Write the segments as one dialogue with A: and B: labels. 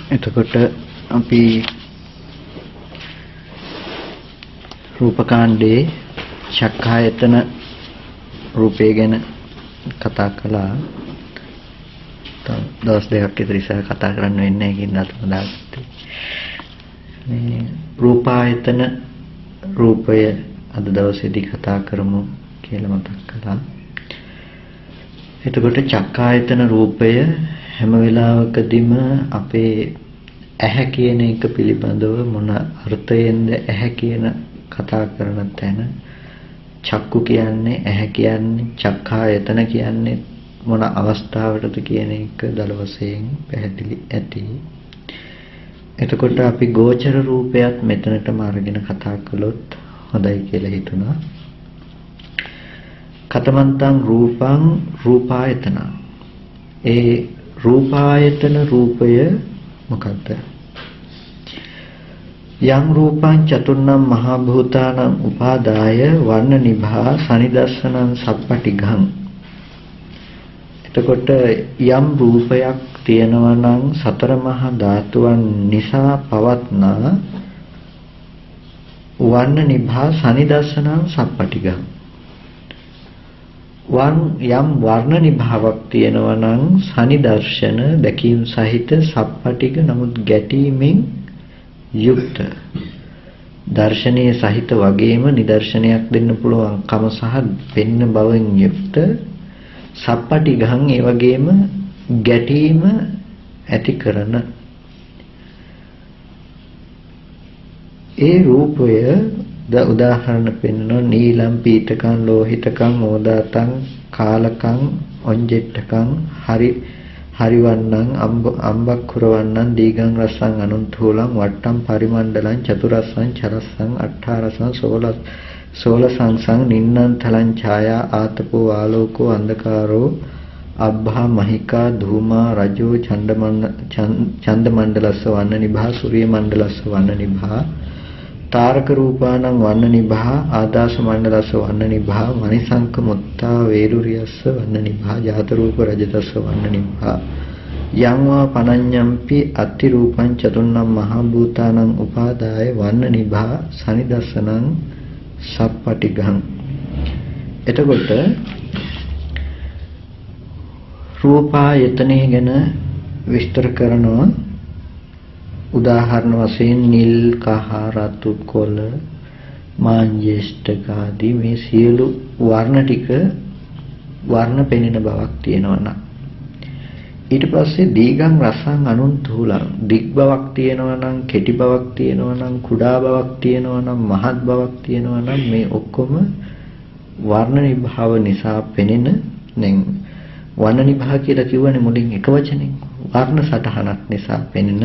A: එතකොට අපි රූපකාණ්ඩේ චක්ඛායතන රූපය ගැන කතා කළා. දවස් දෙකක් විතර ඉස්සර කතා කරන්න වෙන්නේ නැහැ කියන අතම දාගත්තේ. මේ රූපායතන රූපය අද දවසේදී කතා කරමු කියලා මතක් කළා. එතකොට චක්ඛායතන රූපය හැම වෙලාවකදීම අපේ ඇහැ කියන එක පිළිබඳව මොන අර්ථයෙන්ද ඇහැ කියන කතා කරන තැන චක්කු කියන්නේ ඇහැ කියන්නේ චක්ඛායතන කියන්නේ මොන අවස්ථාවටද කියන එක දල වශයෙන් පැහැදිලි ඇති. එතකොට අපි ගෝචර රූපයත් මෙතනටම අරගෙන කතා කළොත් හොඳයි කියලා හිතුණා. කතමන්තං රූපං රූපායතන. ඒ රූපායතන රූපය මොකක්ද? යම් රූපං චතුර්ණං මහා භූතානං උපාදාය වර්ණ නිභා සනිදස්සනං සප්පටිඝං. එතකොට යම් රූපයක් තියෙනවා නම් සතර මහා ධාතුන් නිසා පවත්නා වර්ණ නිභා සනිදස්සනං සප්පටිඝං. යම් වර්ණ නිභාවක් තියෙනවා නම් සනිදර්ශන දැකීම් සහිත සප්පටික නමුත් ගැටීමෙන් යුක්ත දර්ශනීය සහිත වගේම නිදර්ශනයක් දෙන්න පුළුවන් කම සහ පෙන්න බවෙන් යුක්ත සප්පටිඝං ඒ වගේම ගැටීම ඇති කරන ඒ රූපය උදාහරණ පෙන්වන නීලම් පීතකං ලෝහිතකං ඕදාතං කාලකං ඔංජෙට්ටකං හරිවන්නං අම්බක්කුරවන්නං දීගං රසං අනුන්තෝලං වට්ටම් පරිමණ්ඩලං චතුරස්සං චරස්සං අට්ඨාරසං සෝලසංසං නින්නන්තලං ඡායා ආතපෝ ආලෝකෝ අන්ධකාරෝ අබ්බා මහිකා ධූමා රජෝ ඡන්ද මණ්ඩලස්ස වන්න නිභා සූර්ය මණ්ඩලස්ස වන්න නිභා තාරක රූපානං වන්න නිභා ආදාස මණ්ඩලස්ස වන්න නිභා මනිසංක මුත්තා වේලුරියස්ස වන්න නිභා ජාත රූප රජතස්ස වන්න නිභා යං වා පනඤ්ඤම්පි අත්ති රූපං චතුර්ණං මහා භූතානං උපාදාය වන්න නිභා සනිදස්සනං සප්පටිඝං. එතකොට රූපායතනෙ ගැන විස්තර කරනවා. උදාහරණ වශයෙන් නිල් කහ රතු කොළ මාංජේෂ්ඨක ආදී මේ සියලු වර්ණ ටික වර්ණ පෙනෙන බවක් තියෙනවා නම් ඊට පස්සේ දීගං රසං අනුන්තූලං දිග් බවක් තියෙනවා නම් කෙටි බවක් තියෙනවා නම් කුඩා බවක් තියෙනවා නම් මහත් බවක් තියෙනවා නම් මේ ඔක්කොම වර්ණ නිභාව නිසා පෙනෙන දැන් වර්ණ නිභාව කියලා කියවනේ මුලින් එක වචනෙන් වර්ණ සටහනක් නිසා පෙනෙන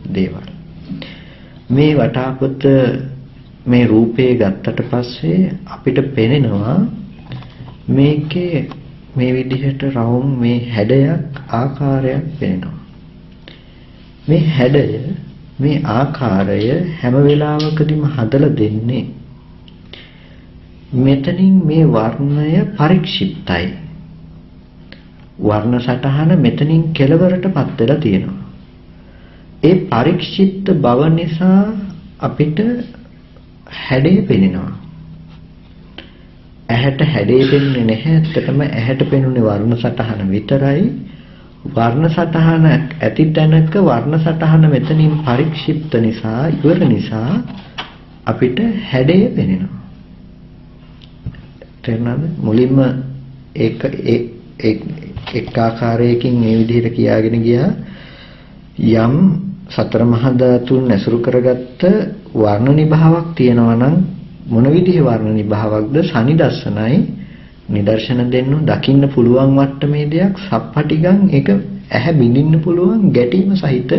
A: දේවල්. මේ වටාපොත මේ රූපේ ගත්තට පස්සේ අපිට පෙනෙනවා මේකේ මේ විදිහට රවුම් මේ හැඩයක් ආකාරයක් පෙනෙනවා. මේ හැඩය මේ ආකාරය හැම වෙලාවකදීම හදලා දෙන්නේ මෙතනින් මේ වර්ණය පරික්ෂිප්තයි. වර්ණ සටහන මෙතනින් කෙලවරටපත් වෙලා තියෙනවා. ඒ පරික්ෂිප්ත බව නිසා අපිට හැඩය පෙනෙනවා. ඇහැට හැඩය පෙනෙන්නේ නැහැ. ඇත්තටම ඇහැට පෙනුනේ වර්ණ සටහන විතරයි. වර්ණ සටහන ඇති තැනක වර්ණ සටහන මෙතනින් පරික්ෂිප්ත නිසා ඉවර නිසා අපිට හැඩය පෙනෙනවා. තේරුණාද? මුලින්ම එක් ආකාරයකින් මේ විදිහට කියාගෙන ගියා යම් සතර මහා ධාතුන් ඇසුරු කරගත්ත වර්ණ නිභාවක් තියෙනවා නම් මොන විදිහේ වර්ණ නිභාවක්ද? සනිදස්සනයි නිදර්ශන දෙන්න දකින්න පුළුවන් මට්ටමේ දෙයක් සප්පටිගං ඒක ඇහැ බිඳින්න පුළුවන් ගැටීම සහිත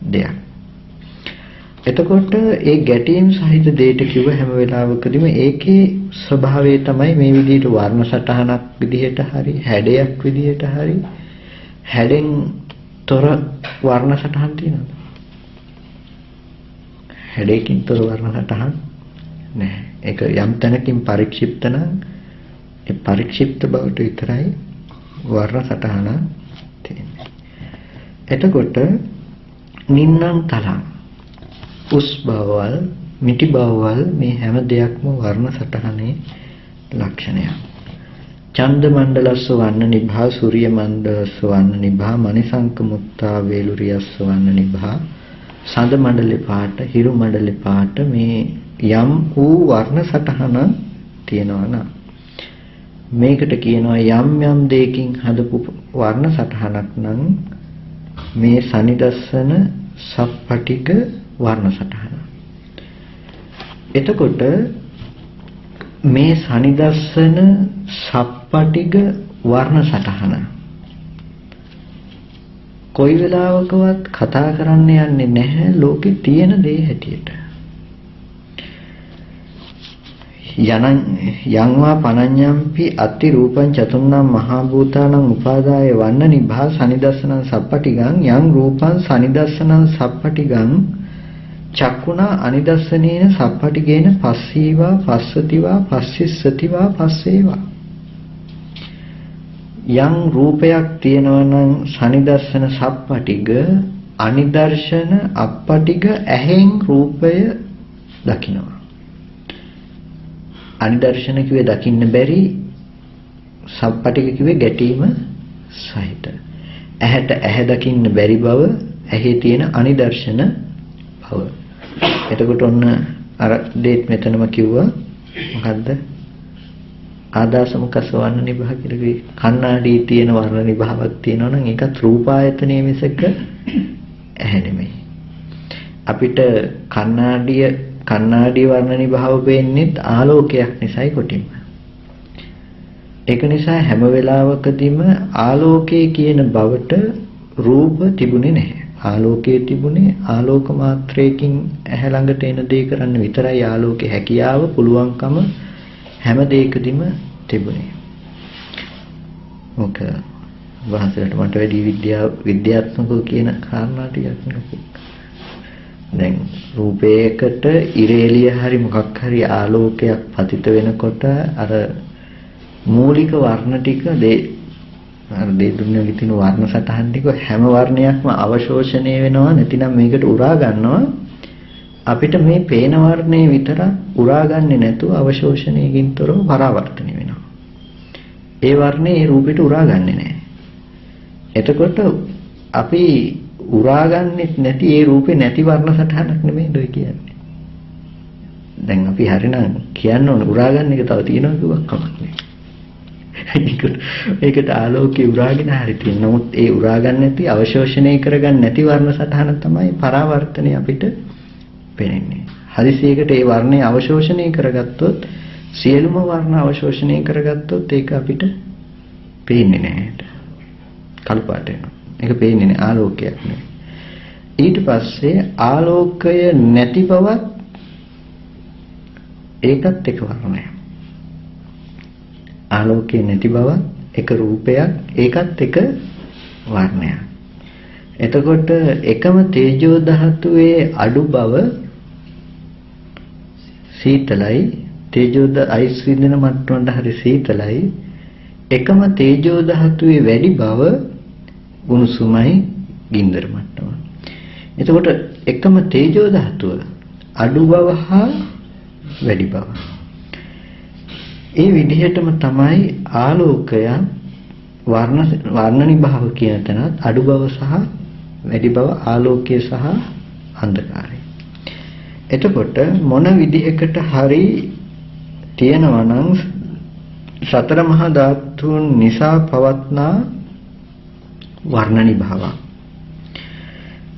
A: දෙයක්. එතකොට ඒ ගැටීම් සහිත දෙයට කිව්ව හැම වෙලාවකදීම ඒකේ ස්වභාවය තමයි මේ විදිහට වර්ණ සටහනක් විදිහට හරි හැඩයක් විදිහට හරි හැඩෙන් තොර වර්ණ සටහන් තියෙනවද? හැඩයකින් තොර වර්ණ සටහන් නැහැ. ඒක යම් තැනකින් පරික්ෂිප්ත නම් ඒ පරික්ෂිප්ත බවට විතරයි වර්ණ සටහන තියෙන්නේ. එතකොට නින්නම් තලං උස් බවවල් මිටි බවවල් මේ හැම දෙයක්ම වර්ණ සටහනේ ලක්ෂණයක්. චන්ද මණ්ඩලස්ස වන්න නිභා සූර්ය මණ්ඩලස්ස වන්න නිභා මණිසංක මුත්තා වේලුරියස්ස වන්න නිභා සඳ මණ්ඩලේ පාට හිරු මණ්ඩලේ පාට මේ යම් වූ වර්ණ සටහන තියෙනවා නම් මේකට කියනවා යම් යම් දෙයකින් හදපු වර්ණ සටහනක් නම් මේ සනිදස්සන සප්පටික වර්ණ සටහන. එතකොට මේ සනිදස්සන සප්පටික වර්ණ සටහන කොයි වෙලාවකවත් කතා කරන්න යන්නේ නැහැ ලෝකේ තියෙන දේ හැටියට. යංවා පනඤ්ඤම්පි අත්ති රූපං චතුන්නම් මහා භූතානං උපාදාය වන්න නිභා සනිදස්සනං සප්පටිගං යං රූපං සනිදස්සනං සප්පටිගං චක්කුණා අනිදස්සනේන සප්පටිගේන පස්සීවා පස්සතිවා පස්සිස්සතිවා පස්සේවා යං රූපයක් තියෙනවා නම් සනිදස්සන සප්පටිග අනිදර්ශන අප්පටිග ඇහෙන් රූපය දකිනවා. අනිදර්ශන කිව්වේ දකින්න බැරි සප්පටික කිව්වේ ගැටීම සහිත. ඇහැට ඇහැ දකින්න බැරි බව ඇහි තියෙන අනිදර්ශන බව. එතකොට ඔන්න අර දෙත් මෙතනම කිව්වා මොකද්ද? ආදාසමුකස වර්ණ නිභා කියලා කණ්ණාඩි තියෙන වර්ණ නිභාවක් තියෙනවා නම් ඒකත් රූපායතනයේ මිසක ඇහැ නෙමෙයි. අපිට කණ්ණාඩි වර්ණ නිභාව පේන්නේ ආලෝකයක් නිසායි කොටින්ම. ඒක නිසා හැම වෙලාවකදීම ආලෝකයේ කියන බවට රූප තිබුණේ නැහැ. ආලෝකයේ තිබුණේ ආලෝක මාත්‍රයකින් ඇහැ ළඟට එන දේ කරන්න විතරයි ආලෝකේ හැකියාව පුළුවන්කම හැම දෙයකදීම තිබුණේ. මොකද වහන්සේට මට වැඩි විද්‍යාත්මකව කියන කාරණා ටිකක් නෙවෙයි. දැන් රූපයකට ඉරේලිය හරි මොකක් හරි ආලෝකයක් පතිත වෙනකොට අර මූලික වර්ණ ටික දෙය දුන්නේ විදින වර්ණ සටහන් ටික හැම වර්ණයක්ම අවශෝෂණය වෙනවා නැතිනම් මේකට උරා ගන්නවා. අපිට මේ පේන වර්ණේ විතර උරා ගන්නේ නැතුව අවශෝෂණයකින් තොරව පරාවර්තනය වෙනවා. ඒ වර්ණේ ඒ රූපෙට උරා ගන්නෙ නැහැ. එතකොට අපි උරාගන්නෙත් නැති ඒ රූපේ නැති වර්ණ සටහනක් නෙමෙයි ඔය කියන්නේ. දැන් අපි හරිනම් කියන්න ඕන උරාගන්න එක තව තියෙනවා කිව්වක් කමක් නෑ. ඒකට ආලෝකේ උරාගෙන හරි තියෙන. නමුත් ඒ උරාගන්න නැති අවශෝෂණය කරගන්න නැති වර්ණ සටහන තමයි පරාවර්තනය අපිට පේන්නේ. හදිසියකට ඒ වර්ණය අවශෝෂණය කරගත්තොත් සියලුම වර්ණ අවශෝෂණය කරගත්තොත් ඒක අපිට පේන්නේ නැහැ. කළු පාට වෙනවා. ඒක පේන්නේ නැහැ ආලෝකයක් නෙවෙයි. ඊට පස්සේ ආලෝකය නැති බවත් ඒකත් එක වර්ණයක්. ආලෝකය නැති බවත් එක රූපයක් ඒකත් එක වර්ණයක්. එතකොට එකම තේජෝ ධාතුවේ අඩු බව සීතලයි තේජෝ අයිස් විඳින මට්ටමට හරි සීතලයි එකම තේජෝ ධාතුවේ වැඩි බව උණුසුමයි ගින්දර මට්ටම. එතකොට එකම තේජෝ ධාතුව අඩු බව හා වැඩි බව. ඒ විදිහටම තමයි ආලෝකය වර්ණ නිභාව කියන තැනත් අඩු බව සහ වැඩි බව ආලෝකය සහ අන්ධකාරය. එතකොට මොන විදිහකට හරි තියෙනවා නම් සතර මහා ධාතුන් නිසා පවත්නා වර්ණ නිභාව.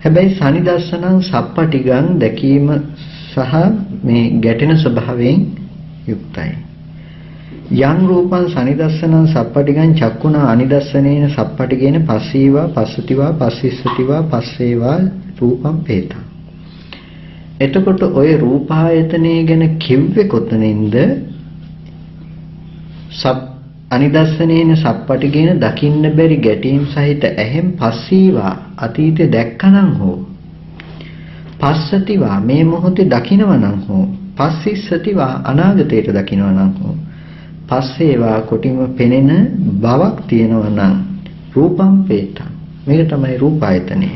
A: හැබැයි සනිදස්සනං සප්පටිගං දැකීම සහ මේ ගැටෙන ස්වභාවයෙන් යුක්තයි. යං රූපං සනිදස්සනං සප්පටිගං චක්කුණා අනිදස්සනේන සප්පටිගේන පස්සීවා පස්සතිවා පස්සිස්සතිවා පස්සේවා රූපං පේතං. එතකොට ඔය රූපායතනය ගැන කිව්වේ කොතනින්ද? අනිදස්සනේන සප්පටිගේන දකින්න බැරි ගැටීම් සහිත ඇහෙන් පස්සීවා අතීතේ දැක්කනම් හෝ පස්සතිවා මේ මොහොතේ දකින්නවනම් හෝ පස්සිස්සතිවා අනාගතයට දකින්නවනම් හෝ පස්සේවා කොටිම පෙනෙන බවක් තියෙනවා නම් රූපං පේතං. මේක තමයි රූපායතනය.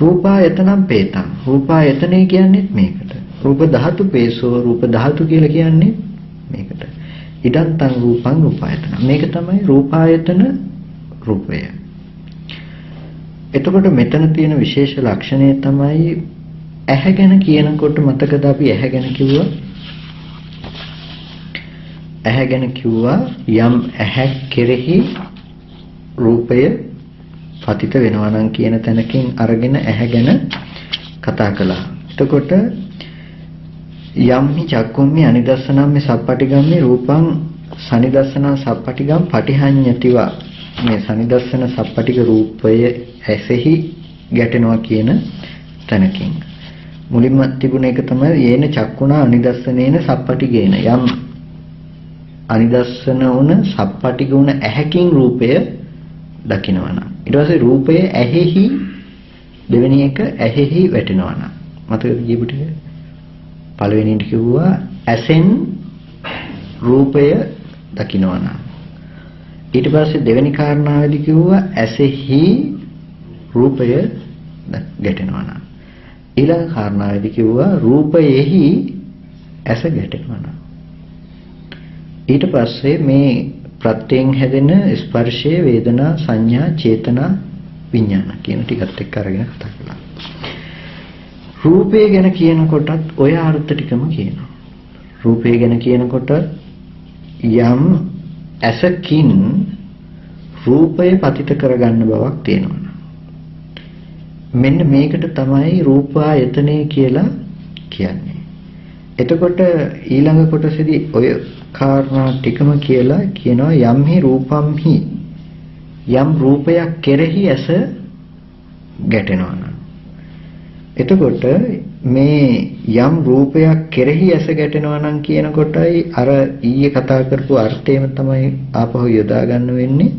A: රූපායතනම් පේතං. රූපායතනේ කියන්නේ මේකට. රූප ධාතු පේසෝ රූප ධාතු කියලා කියන්නේ මේකට. ඉදන්තං රූපං රූපායතන. මේක තමයි රූපායතන රූපය. එතකොට මෙතන තියෙන විශේෂ ලක්ෂණය තමයි ඇහැ ගැන කියනකොට මතකද අපි ඇහැ ගැන කිව්වා? ඇහැ ගැන කිව්වා යම් ඇහැක් කෙරෙහි රූපය පතිත වෙනවා නම් කියන තැනකින් අරගෙන ඇහැ ගැන කතා කළා. එතකොට යම්හි චක්කුම්මි අනිදස්සනම්මි සප්පටිගම්මි රූපං සනිදස්සනං සප්පටිගම් පටිහඤ්ඤතිවා. මේ සනිදස්සන සප්පටික රූපය ඇසෙහි ගැටෙනවා කියන තැනකින් මුලින්ම තිබුණ එක තමයි යේන චක්කුණා අනිදස්සනේන සප්පටිගේන. යම් අනිදස්සන වුණ සප්පටිග වුණ ඇහැකින් රූපය දකිනවා නම් ඊට පස්සේ රූපය ඇහෙහි දෙවෙනි එක ඇහෙහි වැටෙනවා නම් මතකද කියපු ටික? පළවෙනිට කිව්වා ඇසෙන් රූපය දකිනවා නම්. ඊට පස්සේ දෙවෙනි කාරණාවේදී කිව්වා ඇසෙහි රූපය ගැටෙනවා නම්. ඊළඟ කාරණාවේදී කිව්වා රූපයෙහි ඇස ගැටෙනවා නම්. ඊට පස්සේ මේ ප්‍රත්‍යයෙන් හැදෙන ස්පර්ශය වේදනා සංඥා චේතනා විඥාන කියන ටිකත් එක්ක අරගෙන කතා කළා. රූපය ගැන කියනකොටත් ඔය අර්ථ ටිකම කියනවා. රූපය ගැන කියනකොට යම් ඇසකින් රූපය පතිත කරගන්න බවක් තියෙනවා. මෙන්න මේකට තමයි රූපායතනය කියලා කියන්නේ. එතකොට ඊළඟ කොටසේදී ඔය කාරණා ටිකම කියලා කියනවා යම්හි රූපම්හි යම් රූපයක් කෙරෙහි ඇස ගැටෙනවා නම්. එතකොට මේ යම් රූපයක් කෙරෙහි ඇස ගැටෙනවා නම් කියනකොටයි අර ඊයේ කතා කරපු අර්ථයම තමයි ආපහු යොදා ගන්න වෙන්නේ.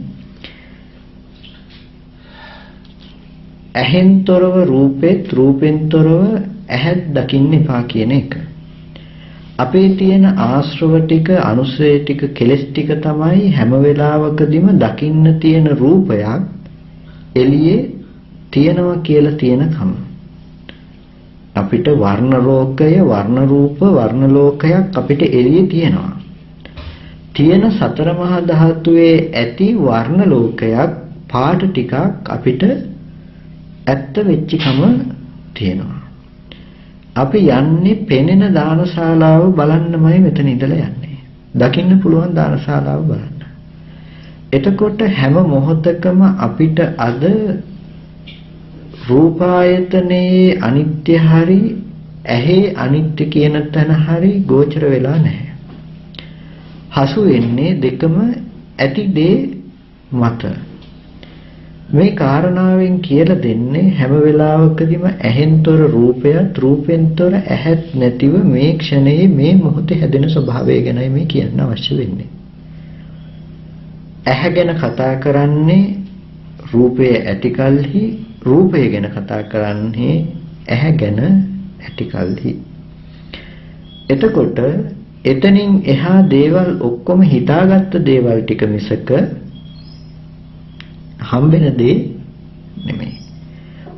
A: ඇහෙන්තරව රූපෙත් රූපෙන්තරව ඇහත් දකින්න එපා කියන එක. අපේ තියෙන ආශ්‍රව ටික අනුසය ටික කෙලස් ටික තමයි හැම වෙලාවකදීම දකින්න තියෙන රූපයක් එළියේ තියෙනවා කියලා තියෙන කම. අපිට වර්ණ ලෝකය වර්ණ රූප වර්ණ ලෝකයක් අපිට එළියේ තියෙනවා. තියෙන සතර මහා ධාතුවේ ඇති වර්ණ ලෝකයක් පාට ටිකක් අපිට ඇත්ත වෙච්ච කම තියෙනවා. අපි යන්නේ පෙනෙන දානශාලාව බලන්නමයි මෙතන ඉඳලා යන්නේ. දකින්න පුළුවන් දානශාලාව බලන්න. එතකොට හැම මොහොතකම අපිට අද රූපායතනයේ අනිත්‍ය හරි ඇහි අනිත්‍ය කියන තැන හරි ගෝචර වෙලා නැහැ. හසු වෙන්නේ දෙකම ඇති දේ මත. මේ කාරණාවෙන් කියලා දෙන්නේ හැම වෙලාවකදීම ඇහෙන්තොර රූපයත් රූපෙන්තොර ඇහත් නැතිව මේ ක්ෂණයේ මේ මොහොතේ හැදෙන ස්වභාවය ගැනයි මේ කියන්න අවශ්‍ය වෙන්නේ. ඇහැ ගැන කතා කරන්නේ රූපය ඇතිකල්හි රූපය ගැන කතා කරන්නේ ඇහැ ගැන ඇතිකල්හි. එතකොට එතනින් එහා දේවල් ඔක්කොම හිතාගත්ත දේවල් ටික මිසක හම්බෙන දේ නෙමෙයි.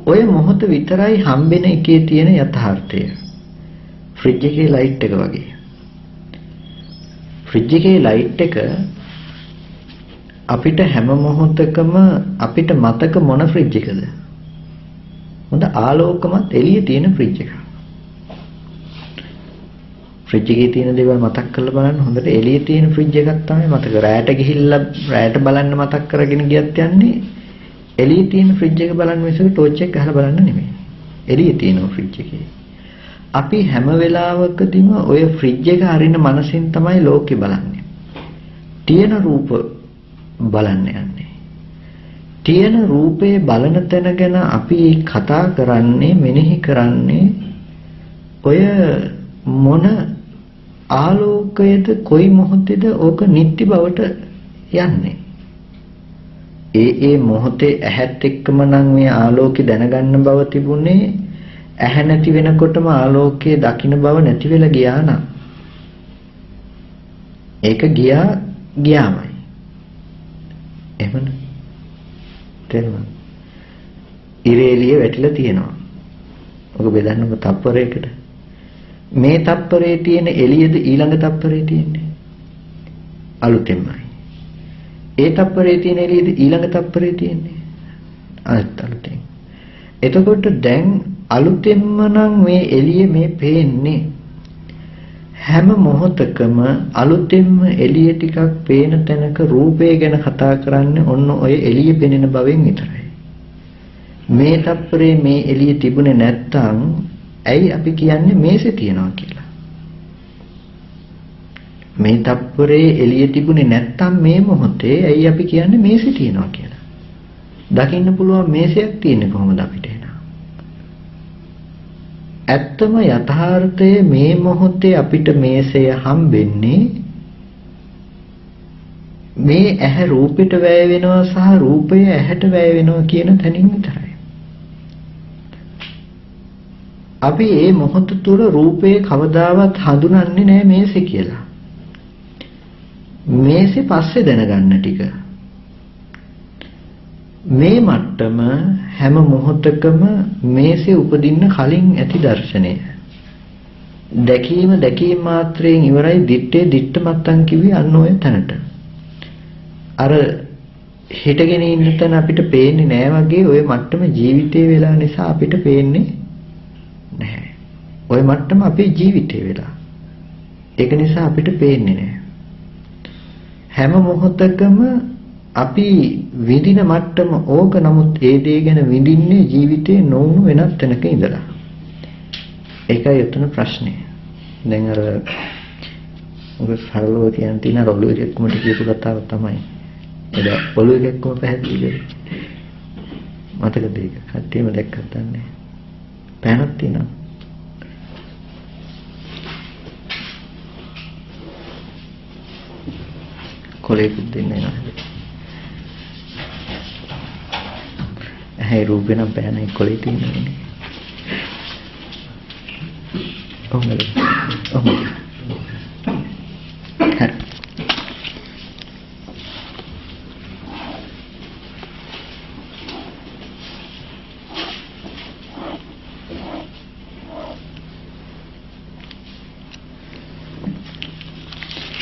A: ඔය මොහොත විතරයි හම්බෙන එකේ තියෙන යථාර්ථය. ෆ්‍රිජ් එකේ ලයිට් එක වගේ. ෆ්‍රිජ් එකේ ලයිට් එක අපිට හැම මොහොතකම අපිට මතක මොන ෆ්‍රිජ් එකද? හොඳ ආලෝකමත් එළියේ තියෙන ෆ්‍රිජ් එක. ෆ්‍රිජ් එකේ තියෙන දේවල් මතක් කරලා බලන්න හොඳට එළියේ තියෙන ෆ්‍රිජ් එකක් තමයි මතක. රැයට ගිහිල්ලා රැයට බලන්න මතක් කරගෙන ගියත් යන්නේ එළියේ තියෙන ෆ්‍රිජ් එක බලන්න මිසක ටෝච් එක ගහලා බලන්න නෙමෙයි. එළියේ තියෙන ෆ්‍රිජ් එකේ. අපි හැම වෙලාවකදීම ඔය ෆ්‍රිජ් එක අරින මනසින් තමයි ලෝකේ බලන්නේ. තියෙන රූප බලන්න යන්නේ. තියෙන රූපේ බලන තැන ගැන අපි කතා කරන්නේ මෙනෙහි කරන්නේ ඔය මොන ආලෝකයේද කොයි මොහොතේද ඕක නිත්‍ය බවට යන්නේ. ඒ මොහොතේ ඇහත් එක්කම නම් මේ ආලෝකය දැනගන්න බව තිබුණේ ඇහැ නැති වෙනකොටම ආලෝකයේ දකින්න බව නැති වෙලා ගියා නම් ඒක ගියාමයි. එහෙමද? තේරුණා? ඉරේ එළිය වැටිලා තියෙනවා. ඔක බෙදන්නම තප්පරයකට. මේ තප්පරේ තියෙන එළියද ඊළඟ තප්පරේ තියෙන්නේ? අලුතෙන්මයි. ඒ තප්පරේ තියෙන එළියද ඊළඟ තප්පරේ තියෙන්නේ? අලුතෙන්. එතකොට දැන් අලුතෙන්ම නම් මේ එළිය මේ පේන්නේ. හැම මොහොතකම අලුතෙන්ම එළිය ටිකක් පේන තැනක රූපය ගැන කතා කරන්නේ ඔන්න ඔය එළිය පෙනෙන බවෙන් විතරයි. මේ තප්පරේ මේ එළිය තිබුණේ නැත්තම් ඇයි අපි කියන්නේ මේසෙ තියනවා කියලා? මේ තප්පරේ එළිය තිබුණේ නැත්තම් මේ මොහොතේ ඇයි අපි කියන්නේ මේසෙ තියනවා කියලා? දකින්න පුළුවන් මේසයක් තියෙන්නේ කොහොමද අපිට එනවා? ඇත්තම යථාර්ථයේ මේ මොහොතේ අපිට මේසය හම්බෙන්නේ මේ ඇහැ රූපෙට වැය වෙනවා සහ රූපය ඇහැට වැය වෙනවා කියන තැනින් විතරයි. අපි මේ මොහොත තුර රූපේ කවදාවත් හඳුනන්නේ නැහැ මේසෙ කියලා. මේසෙ පස්සේ දැනගන්න ටික. මේ මට්ටම හැම මොහොතකම මේසේ උපදින්න කලින් ඇති දර්ශනය. දැකීම මාත්‍රයෙන් ඉවරයි. දිත්තේ දිත්ත මත්තන් කිව්වේ අන්න ඔය තැනට. අර හිටගෙන ඉන්න තැන අපිට පේන්නේ නෑ වගේ ඔය මට්ටම ජීවිතේ වෙලා නිසා අපිට පේන්නේ නැහැ. ඔය මට්ටම අපේ ජීවිතේ වෙලා. ඒක නිසා අපිට පේන්නේ නෑ. හැම මොහොතකම අපි විඳින මට්ටම ඕක. නමුත් ඒ දේ ගැන විඳින්නේ ජීවිතේ නොවුණු වෙනත් තැනක ඉඳලා. ඒකයි උතන ප්‍රශ්නේ. දැන් අර ඔබ සරලව කියන තියෙන ඔළුව එකක්ම කියපු කතාව තමයි. එදා ඔළුව එකක්ම පැහැදිලි කරේ. මතකද ඒක? කට්ටියම දැක්කත් දන්නේ. පැනක් තියෙනවා. කොලේකුත් දෙන්නේ නැහැ. ඇයි රූපේ නම් පෑනේ කොලේ තියෙන්නේ? ඔහොමද? හරි.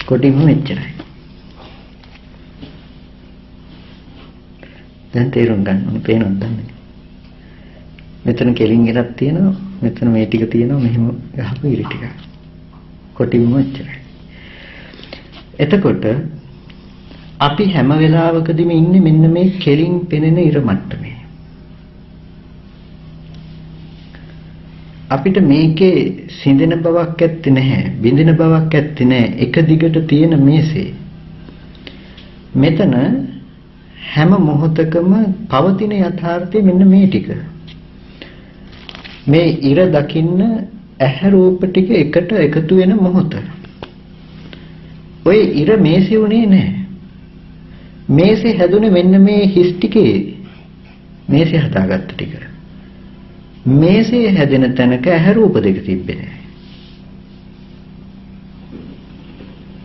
A: කොටිම මෙච්චරයි. දැන් තේරුම් ගන්න ඕනේ. පේනවද දන්නේ? මෙතන කෙලින් එකක් තියෙනවා. මෙතන මේ ටික තියෙනවා. මෙහෙම ගහපු ඉරි ටික. කොටිම මෙච්චරයි. එතකොට අපි හැම වෙලාවකදීම ඉන්නේ මෙන්න මේ කෙලින් පෙනෙන ඉර මට්ටමේ. අපිට මේකේ සිඳෙන බවක් ඇත්තේ නැහැ. බිඳෙන බවක් ඇත්තේ නැහැ. එක දිගට තියෙන මේසේ. මෙතන හැම මොහොතකම පවතින යථාර්ථය මෙන්න මේ ටික. මේ ඉර දකින්න ඇහැ රූප ටික එකට එකතු වෙන මොහොත. ඔය ඉර මේසේ උනේ නැහැ. මේසේ හැදුනේ මෙන්න මේ හිස් ටිකේ. මේසේ හදාගත්ත ටික. මේසේ හැදෙන තැනක ඇහැ රූප දෙක තිබ්බේ නැහැ.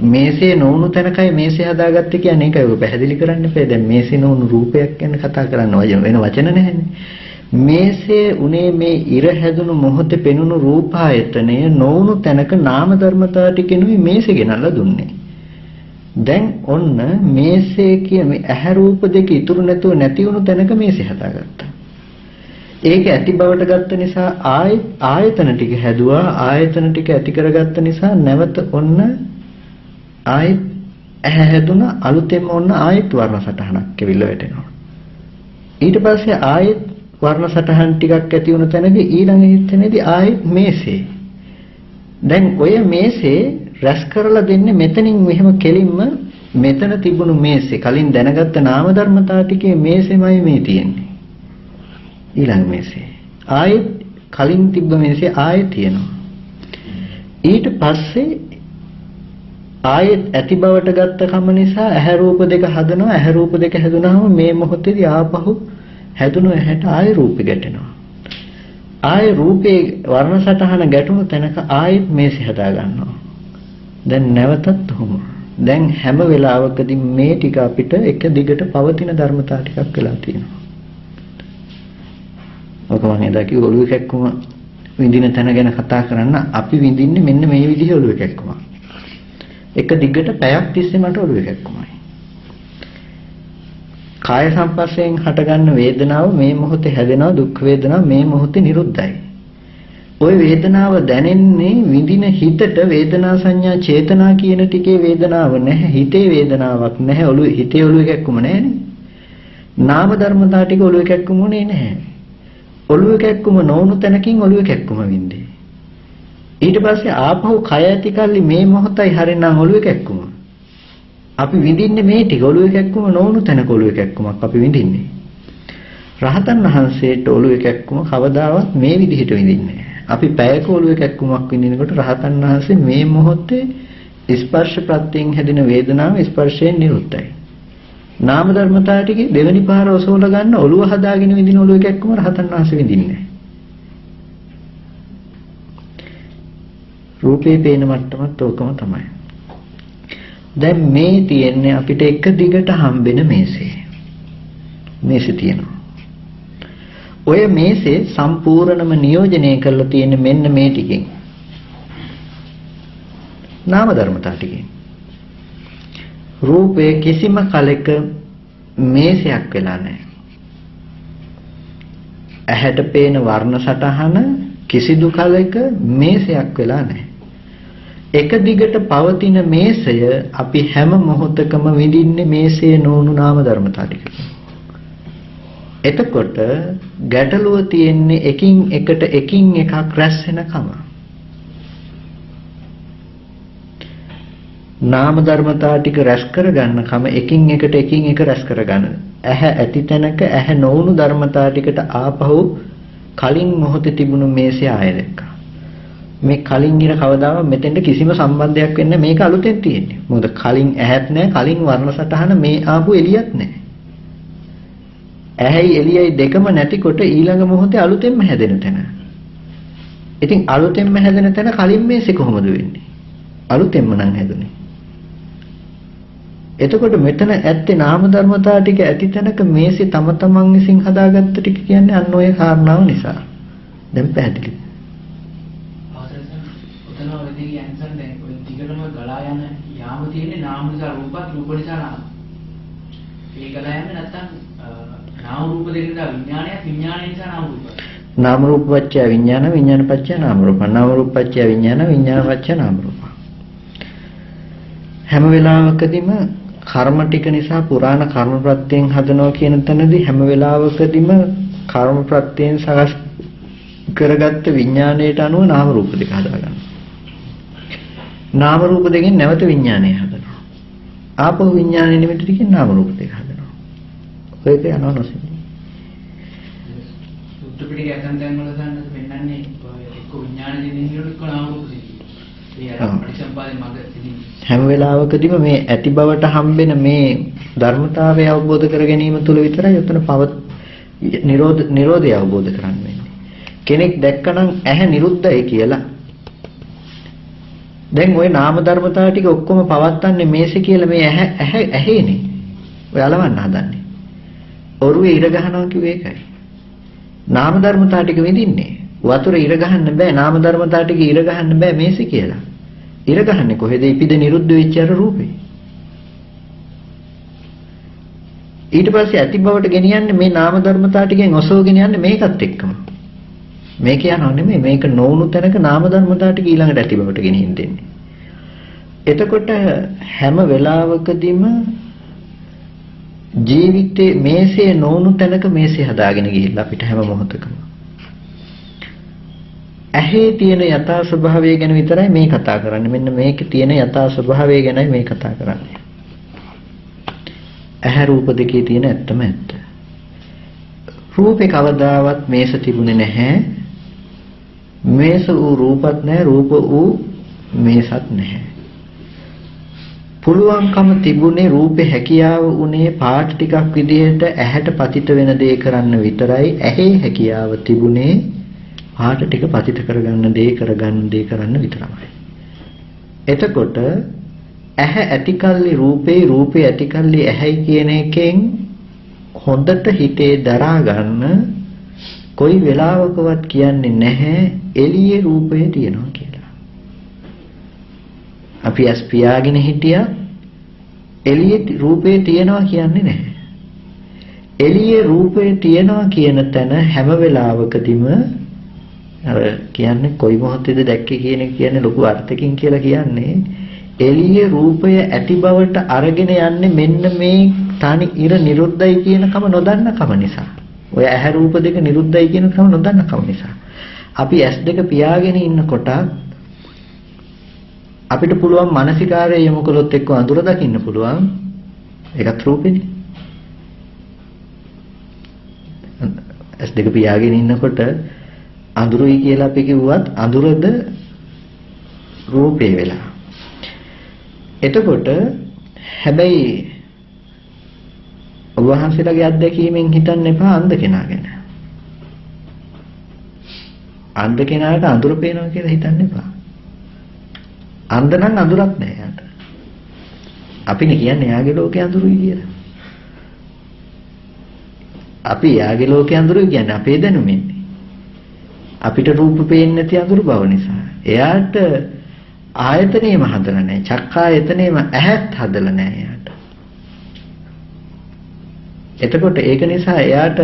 A: මේසේ නොවුණු තැනකයි මේසේ හදාගත්තේ කියන්නේ ඒකයි ඔය පැහැදිලි කරන්න එපා. දැන් මේසේ නොවුණු රූපයක් ගැන කතා කරන්න වෙන වචන නැහැනේ. මේසේ උනේ මේ ඉර හැදුණු මොහොතේ පෙනුණු රූපායතනය නොවුණු තැනක නාම ධර්මතා ටිකෙනුයි මේසේ ගෙනල්ලා දුන්නේ. දැන් ඔන්න මේසේ කියන්නේ ඇහැ රූප දෙක ඉතුරු නැතුව නැති වුණු තැනක මේසේ හදාගත්තා. ඒක ඇති බවට ගත්ත නිසා ආයතන ටික හැදුවා. ආයතන ටික ඇති කරගත්ත නිසා නැවත ඔන්න ආයෙත් ඇහැ හැදුන අලුතෙන්ම ඔන්න ආයෙත් වර්ණ සටහනක් කෙවිල්ල වැටෙනවා. ඊට පස්සේ ආයෙත් වර්ණ සටහන් ටිකක් ඇති වුණ තැනදී ඊළඟ හිතෙනදී ආයෙත් මේසේ. දැන් ඔය මේසේ රැස් කරලා දෙන්නේ මෙතනින් මෙහෙම කෙලින්ම මෙතන තිබුණු මේසේ කලින් දැනගත්ත නාම ධර්මතා ටිකේ මේසෙමයි මේ තියෙන්නේ. ඊළඟ මේසේ. ආයෙත් කලින් තිබ්බ මේසේ ආයෙත් තියෙනවා. ඊට පස්සේ ආයෙත් ඇති බවට ගත්ත කම නිසා ඇහැ රූප දෙක හදනවා. ඇහැ රූප දෙක හැදුනහම මේ මොහොතේදී ආපහු හැදුණු ඇහැට ආයෙ රූපෙ ගැටෙනවා. ආයෙ රූපේ වර්ණ සටහන ගැටුණු තැනක ආයෙත් මේසෙ හදා ගන්නවා. දැන් නැවතත් ඔහොම. දැන් හැම වෙලාවකදී මේ ටික අපිට එක දිගට පවතින ධර්මතා ටිකක් වෙලා තියෙනවා. ඔක මම එදා කිව්ව ඔළුව කැක්කුම විඳින තැන ගැන කතා කරන්න අපි විඳින්නේ මෙන්න මේ විදිහේ ඔළුව කැක්කුම. එක දිගට පැයක් තිස්සේ මට ඔළුව කැක්කුමයි. කාය සංපස්සයෙන් හටගන්න වේදනාව මේ මොහොතේ හැදෙනවා දුක් වේදනාව මේ මොහොතේ නිරුද්ධයි. ওই වේදනාව දැනෙන්නේ විඳින හිතට වේදනා සංඥා චේතනා කියන ටිකේ වේදනාව නැහැ. හිතේ වේදනාවක් නැහැ. ඔළුවේ හිතේ ඔළුව කැක්කුම නැහැනේ. නාම ධර්මතා ටික ඔළුව කැක්කුමුනේ නැහැ. ඔළුව කැක්කුම නොවුණු තැනකින් ඔළුව කැක්කුම වින්දේ. ඊට පස්සේ ආපහු කය ඇති කල්ලි මේ මොහොතයි හරිනම් ඔළුව කැක්කුම. අපි විඳින්නේ මේ ටික ඔළුව කැක්කුම නොවුණු තැනක ඔළුව කැක්කුමක් අපි විඳින්නේ. රහතන් වහන්සේට ඔළුව කැක්කුම කවදාවත් මේ විදිහට විඳින්නේ නැහැ. අපි පැයක ඔළුව කැක්කුමක් විඳිනකොට රහතන් වහන්සේ මේ මොහොතේ ස්පර්ශ ප්‍රත්‍යයෙන් හැදෙන වේදනාව ස්පර්ශයෙන් නිරුද්ධයි. නාම ධර්මතාව ටිකේ දෙවෙනි පාර ඔසවල ගන්න ඔළුව හදාගෙන විඳින ඔළුව කැක්කුම රහතන් වහන්සේ විඳින්නේ නැහැ. රූපේ පේන මට්ටමත් ඕකම තමයි. දැන් මේ තියෙන්නේ අපිට එක දිගට හම්බෙන මේසේ. මේසේ තියෙනවා. ඔය මේසේ සම්පූර්ණම නියෝජනය කරලා තියෙන්නේ මෙන්න මේ ටිකෙන්. නාම ධර්මතා ටිකෙන්. රූපේ කිසිම කලෙක මේසයක් වෙලා නැහැ. ඇහැට පේන වර්ණ සටහන කිසිදු කලෙක මේසයක් වෙලා නැහැ. එක දිගට පවතින මේසය අපි හැම මොහොතකම විඳින්නේ මේසේ නොවුණු නාම ධර්මතා ටික. එතකොට ගැටලුව තියෙන්නේ එකින් එකක් රැස් වෙනකම. නාම ධර්මතා ටික රැස් කරගන්නකම එකින් එක රැස් කරගන්න. ඇහැ ඇති තැනක ඇහැ නොවුණු ධර්මතා ටිකට ආපහු කලින් මොහොතේ තිබුණු මේසය ආයෙ දැක්කා. මේ කලින් ඉර කවදාවත් මෙතෙන්ට කිසිම සම්බන්ධයක් වෙන්නේ මේක අලුතෙන් තියෙන්නේ. මොකද කලින් ඇහත් නැහැ කලින් වර්ණ සටහන මේ ආපු එළියත් නැහැ. ඇහැයි එළියයි දෙකම නැතිකොට ඊළඟ මොහොතේ අලුතෙන්ම හැදෙන තැන. ඉතින් අලුතෙන්ම හැදෙන තැන කලින් මේසෙ කොහොමද වෙන්නේ? අලුතෙන්ම නම් හැදුනේ. එතකොට මෙතන ඇත්තේ නාම ධර්මතා ටික ඇති තැනක මේසෙ තම තමන් විසින් හදාගත්ත ටික කියන්නේ අන්න ඔය කාරණාව නිසා. දැන් පැහැදිලි.
B: ඔතන ඔය දෙකේ ඇන්සර් දැන් ඔය දිගටම ගලා යන යාම තියෙන්නේ නාම නිසා රූපත් රූප නිසා නාම. ඒ ගලා යන්නේ නැත්තම් නාම රූප දෙක නිසා විඥානයත් විඥානය නිසා නාම රූප.
A: නාම රූප පත්‍ය විඥාන විඥාන පත්‍ය නාම රූප. නාම රූප පත්‍ය විඥාන විඥාන පත්‍ය නාම රූප. හැම වෙලාවකදීම කර්ම ටික නිසා පුරාණ කර්ම ප්‍රත්‍යයෙන් හදනවා කියන තැනදී හැම වෙලාවකදීම කර්ම ප්‍රත්‍යයෙන් සකස් කරගත්ත විඥාණයට අනුව නාම රූප දෙක හදාගන්නවා. නාම රූප දෙකෙන් නැවත විඥාණය හදනවා. ආපහු විඥාණය නිමිති ටිකෙන් නාම රූප දෙක හදනවා. ඔයක යනවා නොසින්නේ.
B: සුත්තු පිටික ඇතන් දැන් වල ගන්න පෙන්නන්නේ එක්ක විඥාන දෙන්නේ එක්ක නාම රූප දෙන්නේ.
A: හැම වෙලාවකදීම මේ ඇති බවට හම්බෙන මේ ධර්මතාවය අවබෝධ කර ගැනීම තුළ විතරයි උතන නිරෝධය අවබෝධ කරගන්න වෙන්නේ. කෙනෙක් දැක්කනම් ඇහැ නිරුද්ධයි කියලා. දැන් ওই නාම ධර්මතාව ටික ඔක්කොම පවත්න්නේ මේසේ කියලා මේ ඇහැේනේ. ඔය අලවන්න හදන්නේ. ඔරුවේ ඉර ගහනවා කිව්වේ ඒකයි. නාම ධර්මතාව ටික විඳින්නේ. වතුර ඉර ගහන්න බෑ නාම ධර්මතාව ටික ඉර ගහන්න බෑ මේසේ කියලා. ඉර ගහන්නේ කොහෙද? ඉපිද නිරුද්ධ වෙච්ච අර රූපේ. ඊට පස්සේ ඇති බවට ගෙනියන්නේ මේ නාම ධර්මතාව ටිකෙන් ඔසවගෙන යන්නේ මේකත් එක්කම. මේක යනව නෙමෙයි මේක නොවුණු තැනක නාම ධර්මතාව ටික ඊළඟට ඇති බවට ගෙනියන්න දෙන්නේ. එතකොට හැම වෙලාවකදීම ජීවිතේ මේසේ නොවුණු තැනක මේසේ හදාගෙන ගිහිල්ලා අපිට හැම මොහොතකම ඇහි තියෙන යථා ස්වභාවය ගැන විතරයි මේ කතා කරන්නේ. මෙන්න මේකේ තියෙන යථා ස්වභාවය ගැනයි මේ කතා කරන්නේ. ඇහැ රූප දෙකේ තියෙන ඇත්තම ඇත්ත. රූපේ කවදාවත් මේස තිබුණේ නැහැ. මේස වූ රූපත් නැහැ, රූප වූ මේසත් නැහැ. පුළුවන්කම තිබුණේ රූපේ හැකියාව උනේ පාට ටිකක් විදිහට ඇහැට පතිත වෙන දේ කරන්න විතරයි. ඇහි හැකියාව තිබුණේ පාට ටික පතිත කරගන්න දේ කරන්න විතරයි. එතකොට ඇහැ ඇතිකල්ලි රූපේ ඇතිකල්ලි ඇහැයි කියන එකෙන් හොඳට හිතේ දරා ගන්න කොයි වෙලාවකවත් කියන්නේ නැහැ එළියේ රූපය තියෙනවා කියලා. අපි ඇස් පියාගෙන හිටියා එළියේ රූපේ තියෙනවා කියන්නේ නැහැ. එළියේ රූපේ තියෙනවා කියන තැන හැම වෙලාවකදීම අර කියන්නේ කොයි මොහොතේද දැක්කේ කියන එක කියන්නේ ලොකු අර්ථකින් කියලා කියන්නේ එළියේ රූපය ඇති බවට අරගෙන යන්නේ මෙන්න මේ තනි ඉර නිරුද්ධයි කියන කම නොදන්න කම නිසා. ඔය ඇහැ රූප දෙක නිරුද්ධයි කියන කම නොදන්න කම නිසා. අපි ඇස් දෙක පියාගෙන ඉන්නකොට අපිට පුළුවන් මානසිකාරය යොමු කළොත් එක්ක අඳුර දකින්න පුළුවන්. ඒකත් රූපෙනේ. ඇස් දෙක පියාගෙන ඉන්නකොට අඳුරුයි කියලා අපි කිව්වත් අඳුරද රූපේ වෙලා. එතකොට හැබැයි ඔබ වහන්සේලාගේ අත්දැකීමෙන් හිතන්න එපා අන්ධ කෙනා ගැන. අන්ධ කෙනාට අඳුර පේනවා කියලා හිතන්න එපා. අන්ධ නම් අඳුරක් නෑ යාට. අපිනේ කියන්නේ යාගේ ලෝකේ අඳුරුයි කියලා. අපි යාගේ ලෝකේ අඳුරුයි කියන්නේ අපේ දැනුමින්. අපිට රූප පේන්නේ නැති අඳුරු බව නිසා. එයාට ආයතනෙම හදලා නැහැ. චක්කායතනෙම ඇහත් හදලා නැහැ එයාට. එතකොට ඒක නිසා එයාට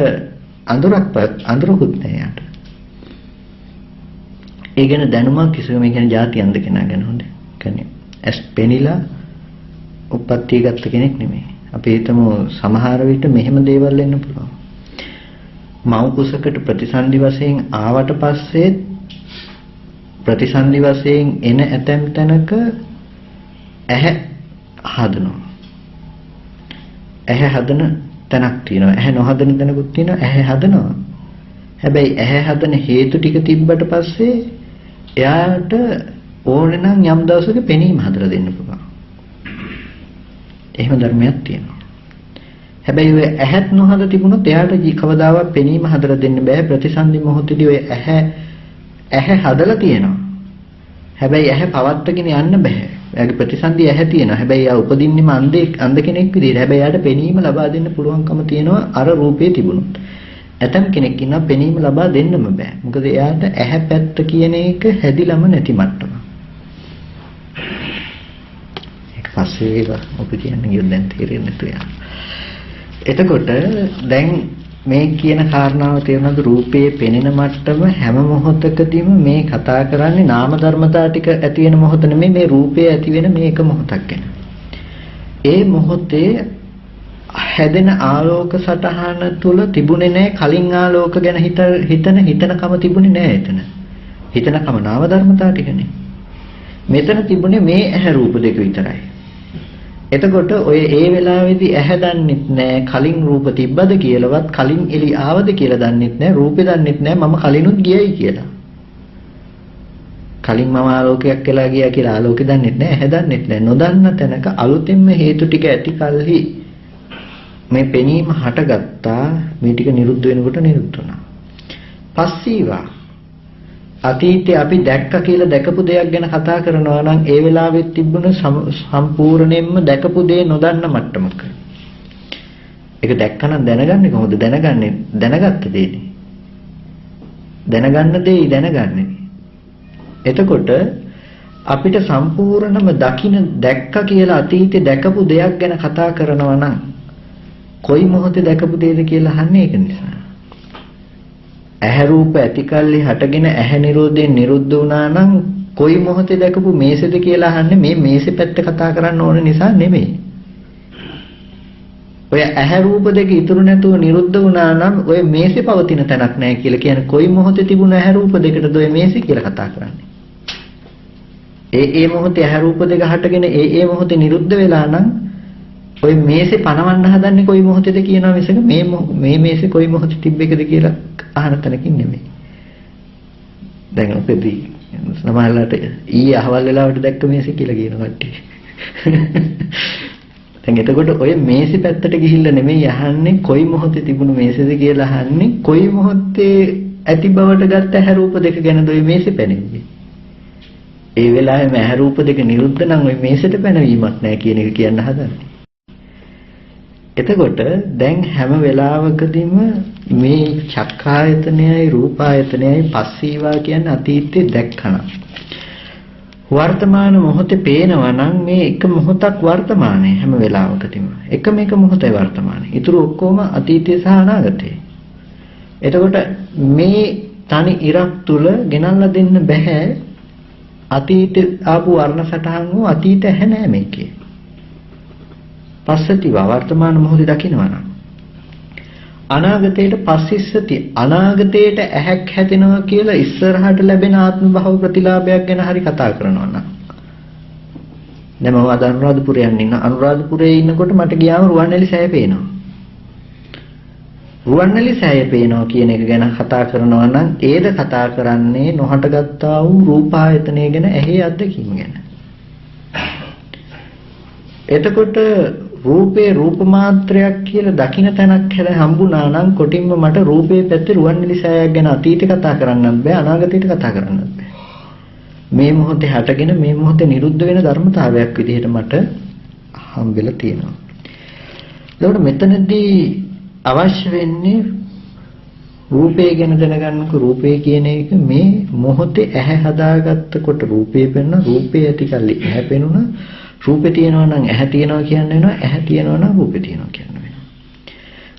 A: අඳුරකුත් නැහැ එයාට. ඒ ගැන දැනුමක් කිසිම කියන්නේ ಜಾති අන්ධ කෙනා ගැන හොඳ. කියන්නේ ඇස් පෙනිලා උප්පත්තිය ගත්ත කෙනෙක් නෙමෙයි. අපි හිතමු සමහර විට මෙහෙම දේවල් වෙන්න පුළුවන්. මව් කුසකට ප්‍රතිසන්දි වශයෙන් ආවට පස්සේ ප්‍රතිසන්දි වශයෙන් එන ඇතැම් තැනක ඇහැ හදනවා. ඇහැ හදන තැනක් තියෙනවා. ඇහැ නොහදන තැනකුත් තියෙනවා. ඇහැ හදනවා. හැබැයි ඇහැ හදන හේතු ටික තිබ්බට පස්සේ එයාට ඕනේ නම් යම් දවසක පෙනීම හදලා දෙන්න පුළුවන්. එහෙම ධර්මයක් තියෙනවා. හැබැයි ඔය ඇහත් නොහද තිබුණොත් එයාට කවදාවත් පෙනීම හදලා දෙන්න බෑ. ප්‍රතිසන්දි මොහොතේදී ඔය ඇහැ හදලා තියෙනවා. හැබැයි ඇහැ පවත්වාගෙන යන්න බෑ. එයාගේ ප්‍රතිසන්දි ඇහැ තියෙනවා. හැබැයි එයා උපදින්නෙම අන්ධ කෙනෙක් විදිහට. හැබැයි එයාට පෙනීම ලබා දෙන්න පුළුවන්කම තියෙනවා අර රූපේ තිබුණොත්. ඇතම් කෙනෙක් ඉන්නවා පෙනීම ලබා දෙන්නම බෑ. මොකද එයාට ඇහැ පැත්ත කියන එක හැදිලම නැති මට්ටම. ඒක පස්සේ ඒක ඔබ කියන්නේ ගියොත් දැන් තේරෙන්නේ නැතු යා. එතකොට දැන් මේ කියන කාරණාව තේරුණාද? රූපයේ පෙනෙන මට්ටම හැම මොහොතකදීම මේ කතා කරන්නේ නාම ධර්මතා ටික ඇති වෙන මොහොත නෙමෙයි, මේ රූපය ඇති වෙන මේක මොහොතක් ගැන. ඒ මොහොතේ හැදෙන ආලෝක සටහන තුල තිබුණේ නැහැ කලින් ආලෝක ගැන හිතනකම තිබුණේ නැහැ එතන. හිතනකම නාම ධර්මතා ටිකනේ. මෙතන තිබුණේ මේ ඇහැ රූප දෙක විතරයි. එතකොට ඔය ඒ වෙලාවේදී ඇහැ දන්නෙත් නෑ කලින් රූප තිබ්බද කියලාවත් කලින් එළි ආවද කියලා දන්නෙත් නෑ රූපේ දන්නෙත් නෑ මම කලිනුත් ගියයි කියලා. කලින් මම ආලෝකයක් කියලා ගියා කියලා ආලෝකේ දන්නෙත් නෑ ඇහැ දන්නෙත් නෑ. නොදන්න තැනක අලුතෙන්ම හේතු ටික ඇති කල්හි මේ පෙනීම හටගත්තා. මේ ටික නිරුද්ධ වෙනකොට නිරුද්ධ වුණා. පස්සීවා අතීතේ අපි දැක්ක කියලා දැකපු දෙයක් ගැන කතා කරනවා නම් ඒ වෙලාවෙත් තිබුණ සම්පූර්ණයෙන්ම දැකපු දේ නොදන්න මට්ටමක. ඒක දැක්කනම් දැනගන්නේ කොහොමද? දැනගත්ත දේනේ. දැනගන්න දෙයි දැනගන්නේ. එතකොට අපිට සම්පූර්ණම දැක්ක කියලා අතීතේ දැකපු දෙයක් ගැන කතා කරනවා නම් කොයි මොහොතේ දැකපු දෙයද කියලා අහන්නේ ඒක නිසා. ඇහැ රූප ඇතිකල්ලි හටගෙන ඇහැ නිරෝධයෙන් නිරුද්ධ වුණා නම් කොයි මොහොතේ දැකපු මේසෙද කියලා අහන්නේ මේ මේසෙ පැත්ත කතා කරන්න ඕන නිසා නෙමෙයි. ඔය ඇහැ රූප දෙක ඉතුරු නැතුව නිරුද්ධ වුණා නම් ඔය මේසෙ පවතින තැනක් නැහැ කියලා කියන්නේ කොයි මොහොතේ තිබුණ ඇහැ රූප දෙකටද ඔය මේසෙ කියලා කතා කරන්නේ. ඒ මොහොතේ ඇහැ රූප දෙක හටගෙන ඒ මොහොතේ නිරුද්ධ වෙලා නම් ඔය මේසෙ පනවන්න හදන්නේ කොයි මොහොතේද කියනවා මිසක මේ මේසෙ කොයි මොහොතේ තිබ්බේකද කියලා අහන තැනකින් නෙමෙයි. දැන් ඔතෙදී සමහරවිට ඊයේ අහවල් වෙලාවට දැක්ක මේසෙ කියලා කියන කට්ටිය. දැන් එතකොට ඔය මේසෙ පැත්තට ගිහිල්ලා නෙමෙයි අහන්නේ කොයි මොහොතේ තිබුණු මේසෙද කියලා අහන්නේ කොයි මොහොතේ ඇති බවට ගත්ත ඇහැ රූප දෙක ගැනද ඔය මේසෙ පැනෙන්නේ. ඒ වෙලාවෙම ඇහැ රූප දෙක නිරුද්ධ නම් ඔය මේසෙට පැනවීමක් නැහැ කියන එක කියන්න හදන්නේ. එතකොට දැන් හැම වෙලාවකදීම මේ චක්කායතනයයි රූපායතනයයි පස්සීවා කියන්නේ අතීතේ දැක්කන. වර්තමාන මොහොතේ පේනවා නම් මේ එක මොහොතක් වර්තමානයේ හැම වෙලාවකදීම. එකම එක මොහොතයි වර්තමානයේ. ඊටු ඔක්කොම අතීතයේ සහ අනාගතයේ. එතකොට මේ තනි ඉරක් තුල ගෙනල්ලා දෙන්න බෑ අතීතේ ආපු වර්ණ සටහන් වූ අතීත ඇහැ නෑ මේකේ. පස්සතිව වර්තමාන මොහොතේ දකින්නවා නම් අනාගතයට පස්සිස්සති අනාගතයට ඇහැක් හැදෙනවා කියලා ඉස්සරහට ලැබෙන ආත්ම භව ප්‍රතිලාභයක් ගැන හරි කතා කරනවා නම් දැන් මම අද අනුරාධපුරේ යන්න අනුරාධපුරේ ඉන්නකොට මට ගියාම රුවන්වැලි සෑය පේනවා. රුවන්වැලි සෑය පේනවා කියන එක ගැන කතා කරනවා නම් ඒද කතා කරන්නේ නොහට ගත්තා වූ රූපායතනය ගැන ඇහි අත්දැකීම ගැන. එතකොට රූපේ රූප මාත්‍රයක් කියලා දකින්න තැනක් හැල හම්බුණා නම් කොටින්ම මට රූපේ පැත්තේ රුවන්වැලි සෑයක් ගැන අතීතේ කතා කරන්නත් බෑ අනාගතේට කතා කරන්නත් බෑ. මේ මොහොතේ හටගෙන මේ මොහොතේ නිරුද්ධ වෙන ධර්මතාවයක් විදිහට මට හම්බෙලා තියෙනවා. ඒකට මෙතනදී අවශ්‍ය වෙන්නේ රූපේ ගැන දැනගන්නකො රූපේ කියන එක මේ මොහොතේ ඇහැ හදාගත්තකොට රූපේ පෙන්න රූපේ ඇති කල්ලි ඇහැ පෙනුණා රූපේ තියෙනවා නම් ඇහැ තියෙනවා කියන්න වෙනවා ඇහැ තියෙනවා නම් රූපේ තියෙනවා කියන්න වෙනවා.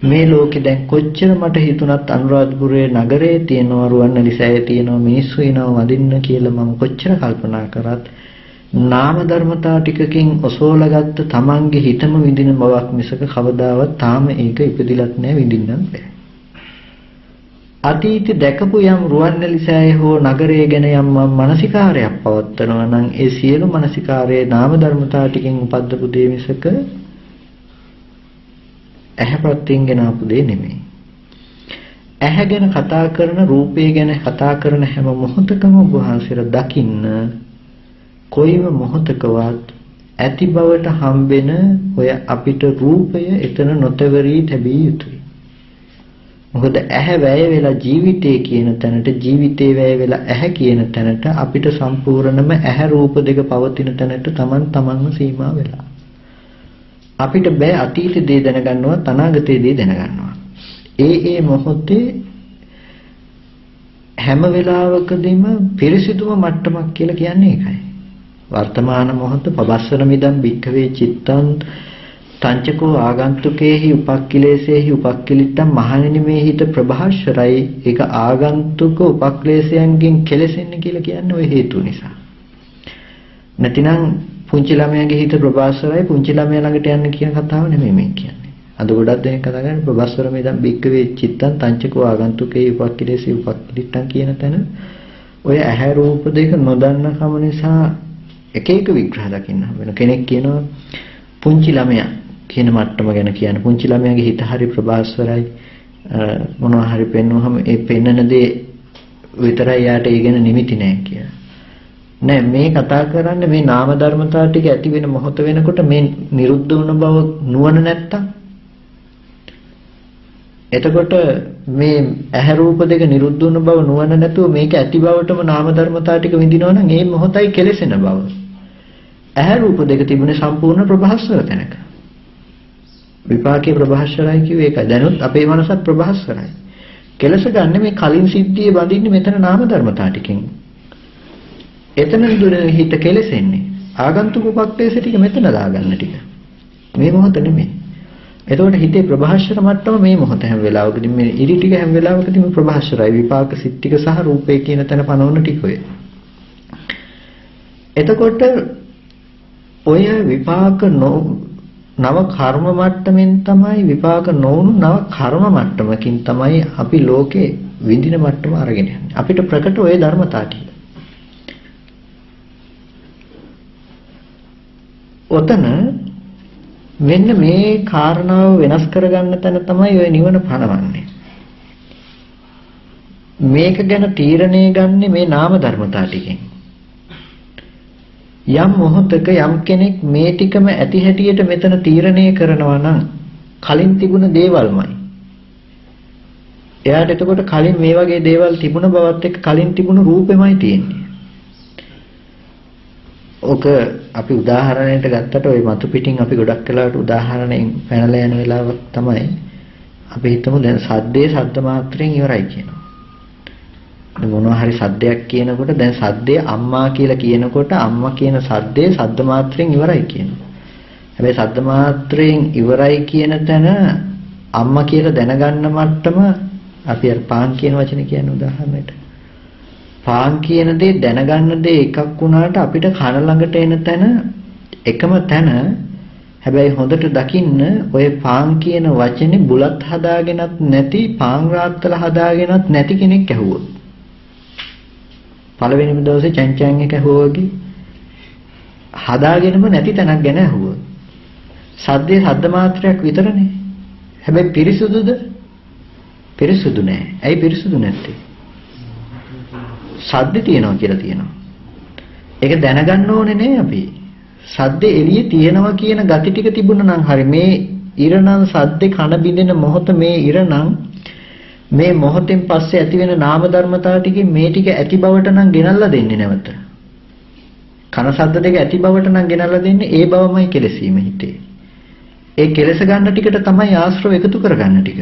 A: මේ ලෝකේ දැන් කොච්චර මට හිතුණත් අනුරාධපුරයේ නගරයේ තියෙනවා රුවන්වැලි සෑය තියෙනවා මිනිස්සු එනවා වදින්න කියලා මම කොච්චර කල්පනා කරත් නාම ධර්මතා ටිකකින් ඔසෝලගත්ත තමන්ගේ හිතම විඳින බවක් මිසක කවදාවත් තාම ඒක ඉපදිලත් නැහැ විඳින්නත් බෑ. අතීතේ දැකපු යම් රුවන්වැලි සෑය හෝ නගරය ගැන යම් මානසිකාරයක් පවත්නවා නම් ඒ සියලු මානසිකාරයේ නාම ධර්මතා ටිකෙන් උපද්දපු දේ මිසක ඇහැපත්යෙන් ගෙන ආපු දේ නෙමෙයි. ඇහැ ගැන කතා කරන රූපය ගැන කතා කරන හැම මොහොතකම ඔබ වහන්සේලා දකින්න කොයිම මොහොතකවත් ඇති බවට හම්බෙන ඔය අපිට රූපය එතන නොතවරී තැබිය යුතුයි. මොකද ඇහැ වැය වෙලා ජීවිතේ කියන තැනට ජීවිතේ වැය වෙලා ඇහැ කියන තැනට අපිට සම්පූර්ණම ඇහැ රූප දෙක පවතින තැනට තමන්ම සීමා වෙලා. අපිට බෑ අතීත දේ දැනගන්නවත් අනාගතේ දේ දැනගන්නවා. ඒ මොහොතේ හැම වෙලාවකදීම පිරිසිදුම මට්ටමක් කියලා කියන්නේ ඒකයි. වර්තමාන මොහොත පබස්සන මිදම් භික්ඛවේ චිත්තං තංචකෝ ආගන්තුකේහි උපක්ඛිලේසේහි උපක්ඛිලිට්ඨං මහණෙනි මේ හිත ප්‍රභාෂරයි ඒක ආගන්තුක උපක්ලේශයන්ගෙන් කෙලෙසෙන්නේ කියලා කියන්නේ ওই හේතු නිසා. නැතිනම් පුංචි ළමයාගේ හිත ප්‍රභාෂරයි පුංචි ළමයා ළඟට යන්න කියන කතාව නෙමෙයි මේ කියන්නේ. අද ගොඩක් දෙනෙක් කතා කරන්නේ ප්‍රභාෂර මිදම් භික්ඛවේ චිත්තං තංචකෝ ආගන්තුකේහි උපක්ඛිලේසේහි උපක්ඛිලිට්ඨං කියන තැන ඔය ඇහැ රූප දෙක නොදන්න කම නිසා එක එක විග්‍රහ දකින්න වෙන කෙනෙක් කියනවා පුංචි ළමයා කියන මට්ටම ගැන කියන පුංචි ළමයාගේ හිත හරි ප්‍රභාස්වරයි මොනවා හරි පෙන්වුවහම ඒ පෙන්නන දේ විතරයි යාට ඒ ගැන නිමිති නැහැ කියලා. නෑ මේ කතා කරන්නේ මේ නාම ධර්මතා ටික ඇති වෙන මොහොත වෙනකොට මේ නිරුද්ධ වුණ බව නුවණ නැත්තම් එතකොට මේ ඇහැ රූප දෙක නිරුද්ධ වුණ බව නුවණ නැතුව මේක ඇති බවටම නාම ධර්මතා ටික විඳිනවා නම් ඒ මොහොතයි කෙලෙසෙන බව. ඇහැ රූප දෙක තිබුණේ සම්පූර්ණ ප්‍රභාස්වර තැනක. විපාකයේ ප්‍රභාස්වරයි කිව්වේ ඒකයි. දැනුත් අපේ මනසත් ප්‍රභාස්වරයි. කෙලස ගන්න මේ කලින් සිද්ධියේ බඳින්නේ මෙතන නාම ධර්මතා ටිකෙන්. එතන දුර හිත කෙලෙසෙන්නේ. ආගන්තුක උපක්ලේශ ටික මෙතන දාගන්න ටික. මේ මොහොත නෙමෙයි. එතකොට හිතේ ප්‍රභාස්වර මට්ටම මේ මොහොත හැම වෙලාවකදී මේ ඉරි ටික හැම වෙලාවකදීම ප්‍රභාස්වරයි. විපාක සිත් ටික සහ රූපේ කියන තැන පනවන ටික ඔය. එතකොට ඔය විපාක නව කර්ම මට්ටමින් තමයි විපාක නොවුණු නව කර්ම මට්ටමකින් තමයි අපි ලෝකේ විඳින මට්ටම අරගෙන යන්නේ. අපිට ප්‍රකට ඔය ධර්මතා ටික. ඔතන මෙන්න මේ කාරණාව වෙනස් කරගන්න තැන තමයි ඔය නිවන පණවන්නේ. මේක ගැන තීරණය ගන්නේ මේ නාම ධර්මතා ටිකෙන්. යම් මොහොතක යම් කෙනෙක් මේ ටිකම ඇති හැටියට මෙතන තීරණය කරනවා නම් කලින් තිබුණ දේවල්මයි. එයාට එතකොට කලින් මේ වගේ දේවල් තිබුණ බවත් එක්ක කලින් තිබුණ රූපෙමයි තියෙන්නේ. ඔක අපි උදාහරණයකට ගත්තට ওই මතු පිටින් අපි ගොඩක් වෙලාවට උදාහරණයෙන් පැනලා යන වෙලාවක් තමයි අපි හිතමු දැන් සද්දේ ශබ්ද මාත්‍රයෙන් ඉවරයි කියනවා. මොනවා හරි සද්දයක් කියනකොට දැන් සද්දේ අම්මා කියලා කියනකොට අම්මා කියන සද්දේ ශබ්ද මාත්‍රයෙන් ඉවරයි කියනවා. හැබැයි ශබ්ද මාත්‍රයෙන් ඉවරයි කියන තැන අම්මා කියලා දැනගන්න මට්ටම අපි අර පාන් කියන වචනේ කියන උදාහරණයට පාන් කියන දේ දැනගන්න දේ එකක් වුණාට අපිට කන ළඟට එන තැන එකම තැන. හැබැයි හොඳට දකින්න ඔය පාන් කියන වචනේ බුලත් හදාගෙනත් නැති පාන් රාත්තල හදාගෙනත් නැති කෙනෙක් ඇහුවොත් පළවෙනිම දවසේ චංචං එක ඇහුවෝගේ හදාගෙනම නැති තැනක් ගැන ඇහුවොත් සද්දේ ශබ්ද මාත්‍රයක් විතරනේ. හැබැයි පිරිසුදුද? පිරිසුදු නෑ. ඇයි පිරිසුදු නැත්තේ? සද්ද තියනවා කියලා තියෙනවා. ඒක දැනගන්න ඕනේ නේ අපි. සද්දේ එළියේ තියෙනවා කියන gati ටික තිබුණා නම් හරි. මේ ඉරණං සද්දේ කන බිඳෙන මොහොත මේ ඉරණං මේ මොහොතෙන් පස්සේ ඇති වෙන නාම ධර්මතාව ටිකේ මේ ටික ඇති බවට නම් ගෙනල්ලා දෙන්නේ නැවත. කන සද්ද දෙක ඇති බවට නම් ගෙනල්ලා දෙන්නේ ඒ බවමයි කෙලසීම හිතේ. ඒ කෙලස ගන්න ටිකට තමයි ආශ්‍රව එකතු කරගන්න ටික.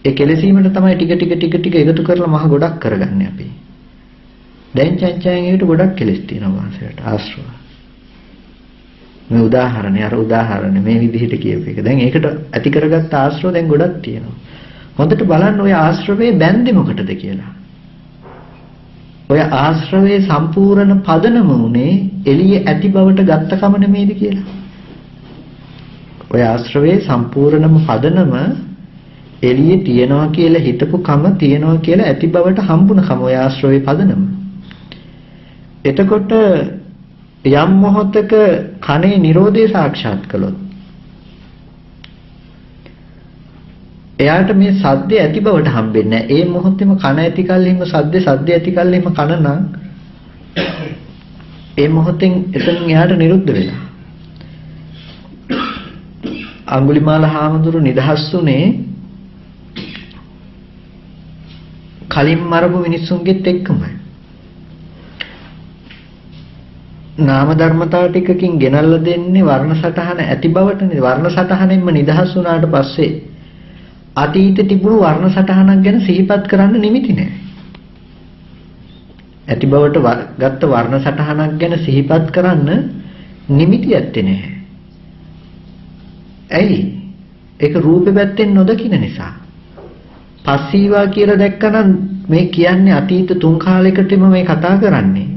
A: ඒ කෙලසීමට තමයි ටික එකතු කරලා මහ ගොඩක් කරගන්නේ අපි. දැන් චංචයන් ඒකට ගොඩක් කෙලස් තියෙනවා වාසයට ආශ්‍රව. මේ උදාහරණය මේ විදිහට කියපු එක. දැන් ඒකට ඇති කරගත්ත ආශ්‍රව දැන් ගොඩක් තියෙනවා. හොඳට බලන්න ඔය ආශ්‍රවයේ බැඳෙ මොකටද කියලා. ඔය ආශ්‍රවයේ සම්පූර්ණ පදනම උනේ එළියේ ඇති බවට ගත්ත කම නෙමෙයිද කියලා. ඔය ආශ්‍රවයේ සම්පූර්ණම පදනම එළියේ තියනවා කියලා හිතපු කම තියනවා කියලා ඇති බවට හම්බුන කම ඔය ආශ්‍රවයේ පදනම. එතකොට යම් මොහොතක කනේ Nirodhe සාක්ෂාත් කළොත් එයාට මේ සද්දේ ඇති බවට හම්බෙන්නේ නැහැ. ඒ මොහොතේම කන ඇති කල්හිම සද්දේ ඇති කල්හිම කන නම් ඒ මොහොතෙන් එතනින් එයාට නිරුද්ධ වෙලා. අඟුලිමාල හාමුදුරු නිදහස් වුණේ කලින් මරපු මිනිස්සුන්ගෙත් එක්කමයි. නාම ධර්මතාව ටිකකින් ගෙනල්ලා දෙන්නේ වර්ණ සටහන ඇති බවටනේ. වර්ණ සටහනෙන්ම නිදහස් වුණාට පස්සේ අතීතේ තිබුණු වර්ණ සටහනක් ගැන සිහිපත් කරන්න නිමිති නැහැ. ඇති බවට ගත්ත වර්ණ සටහනක් ගැන සිහිපත් කරන්න නිමිති ඇත්තේ නැහැ. ඇයි? ඒක රූපේ පැත්තෙන් නොදකින නිසා. පස්සීවා කියලා දැක්කනම් මේ කියන්නේ අතීත තුන් කාලයකටම මේ කතා කරන්නේ.